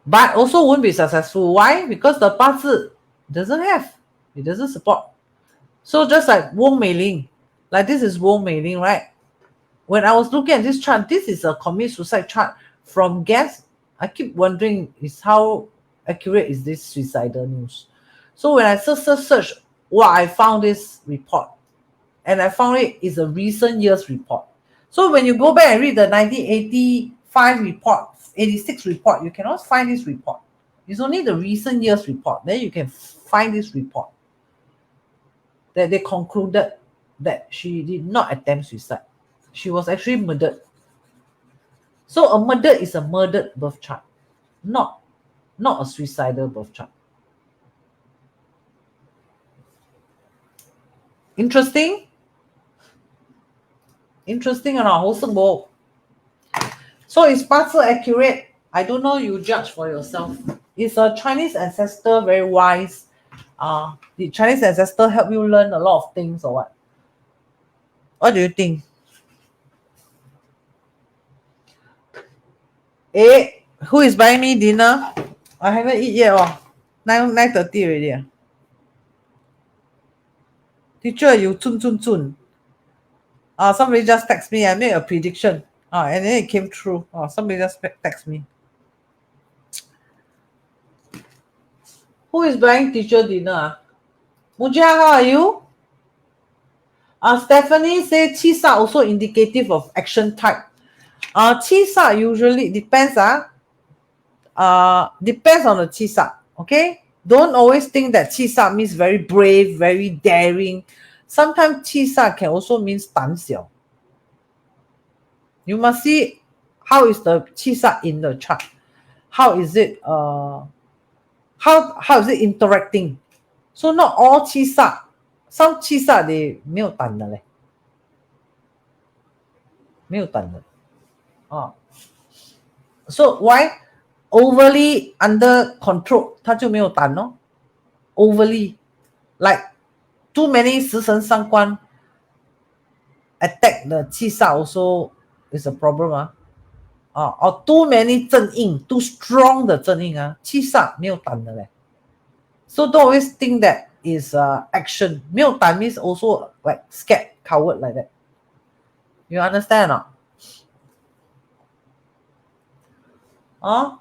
But also won't be successful. Why? Because the 八字 doesn't have. It doesn't support. So just like Wong Mei Ling, like this is Wong Mei Ling, right? When I was looking at this chart, this is a commit suicide chart from guess. I keep wondering is how accurate is this suicidal news. So when I search, well, I found this report, and I found it is a recent year's report. So when you go back and read the 1985 report, 86 report, you cannot find this report. It's only the recent year's report. Then you can find this report that they concluded that she did not attempt suicide. She was actually murdered. So a murder is a murdered birth chart, not a suicidal birth chart. Interesting? Interesting or not? So is 八字 accurate? I don't know, you judge for yourself. Is a Chinese ancestor very wise? Did Chinese ancestor help you learn a lot of things or what? What do you think? Who is buying me dinner? I haven't eat yet. 9:30 already. Teacher, you zun. Somebody just text me. I made a prediction. And then it came true. Somebody just text me. Who is buying teacher dinner? Mujia, how are you? Stephanie say Chisa also indicative of action type. Chisa usually depends. Depends on the Chisa. Okay? Don't always think that Chisa means very brave, very daring. Sometimes Chisa can also mean 胆小. You must see how is the Chisa in the chart. How is it how is it interacting? So not all Chisa. Some Chisa they 没有胆的嘞，没有胆的。So why overly under control 他就没有胆咯。Overly like too many 食神伤官 attack the Chisa also is a problem or too many 正印 too strong 的正印Chisa 没有胆的嘞。So don't always think that is action. 没有胆 means also like scared, coward like that. You understand or not?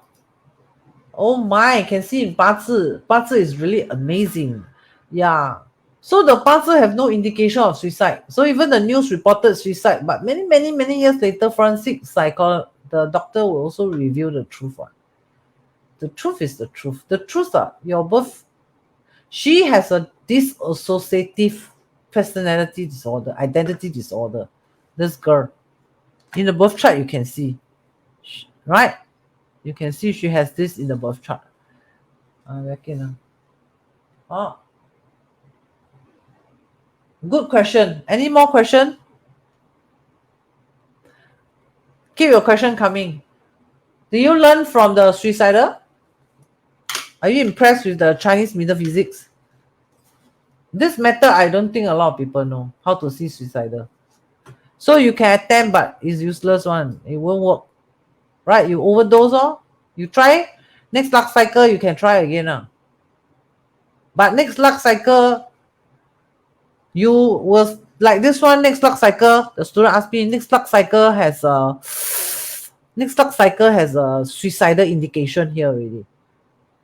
Oh my, can see in 八字. 八字 is really amazing. Yeah. So the 八字 have no indication of suicide. So even the news reported suicide, but many years later, forensic psychologist, the doctor will also reveal the truth. The truth is the truth. The truth your birth. She has a dissociative personality disorder, identity disorder. This girl. In the birth chart, you can see. Right? You can see she has this in the birth chart. Good question. Any more question? Keep your question coming. Do you learn from the suicidal? Are you impressed with the Chinese metaphysics? This method, I don't think a lot of people know how to see suicidal. So you can attempt, but it's useless one. It won't work. Right? You overdose you try. Next luck cycle, you can try again. But next luck cycle, you will like this one. Next luck cycle, the student asked me. Next luck cycle has a suicidal indication here already.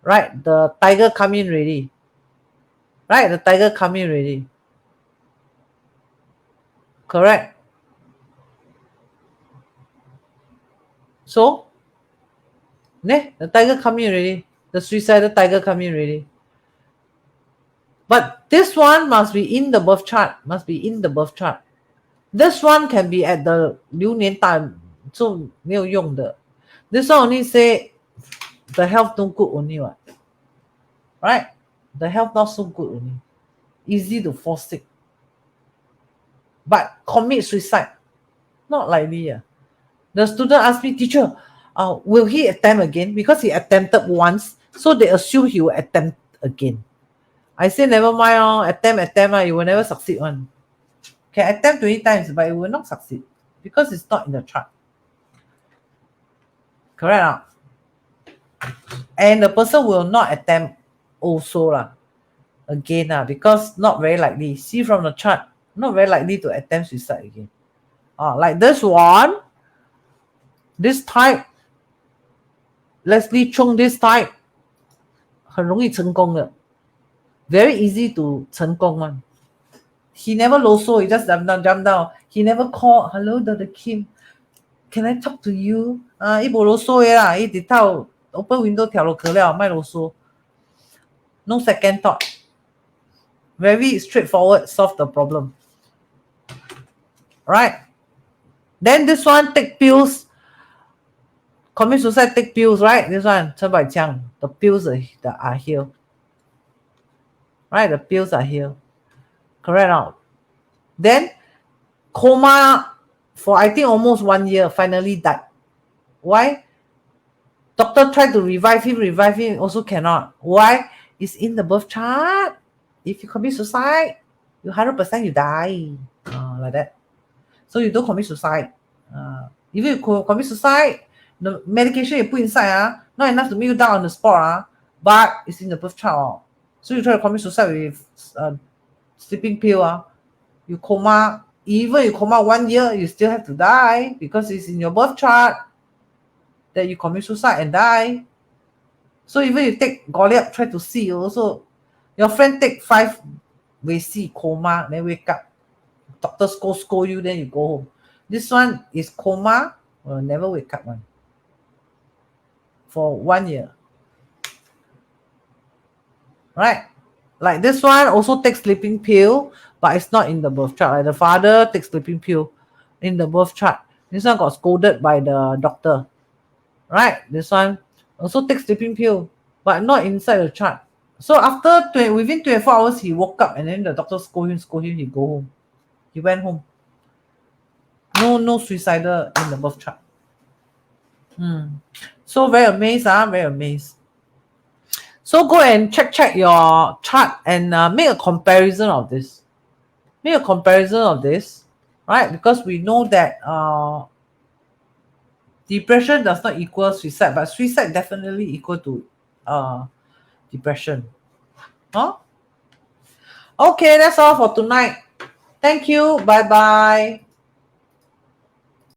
Right? The tiger come in already. Right? The tiger come in already. Correct. So, the tiger come in already. The suicidal tiger come in already. But this one must be in the birth chart. This one can be at the 流年大 so 没有用的. This one only say the health no good only what. Right? The health not so good only. Easy to fall sick. But commit suicide. Not likely. The student asked me, teacher, will he attempt again? Because he attempted once, so they assume he will attempt again. I say never mind, attempt, you will never succeed one. Can attempt 20 times, but it will not succeed because it's not in the chart. Correct? And the person will not attempt also. again, because not very likely. See from the chart, not very likely to attempt suicide again. Like this one, this type, Leslie Chung, this type, 很容易成功的 very easy to 成功 one. He never loso, he just jump down. He never call, hello, Dr. Kim, can I talk to you? 伊无啰嗦的啦，伊直头 open window 跳落去了，莫啰嗦。No second thought. Very straightforward, solve the problem. Right? Then this one take pills. Commit suicide, take pills, right? This one, 陈百强, the pills that are here. Right? The pills are here. Correct out. Then coma for I think almost 1 year, finally died. Why? Doctor tried to revive him, also cannot. Why? It's in the birth chart. If you commit suicide, you 100% you die. Like that. So you don't commit suicide. If you commit suicide, the medication you put inside, not enough to make you die on the spot, but it's in the birth chart. So you try to commit suicide with sleeping pill, you coma, even you coma 1 year, you still have to die because it's in your birth chart that you commit suicide and die. So even you take Goliath, try to see also, your friend take 5, we see coma, then wake up. Doctor scold you, then you go home. This one is coma, will never wake up one. For 1 year. Right? Like this one also takes sleeping pill, but it's not in the birth chart. Like the father takes sleeping pill in the birth chart. This one got scolded by the doctor. Right? This one also takes sleeping pill, but not inside the chart. So after within 24 hours, he woke up and then the doctor scold him, he go home. He went home. No suicidal in the birth chart. So very amazed, very amazed. So go and check your chart and make a comparison of this. Make a comparison of this, right? Because we know that depression does not equal suicide, but suicide definitely equal to depression. Okay, that's all for tonight. Thank you. Bye-bye.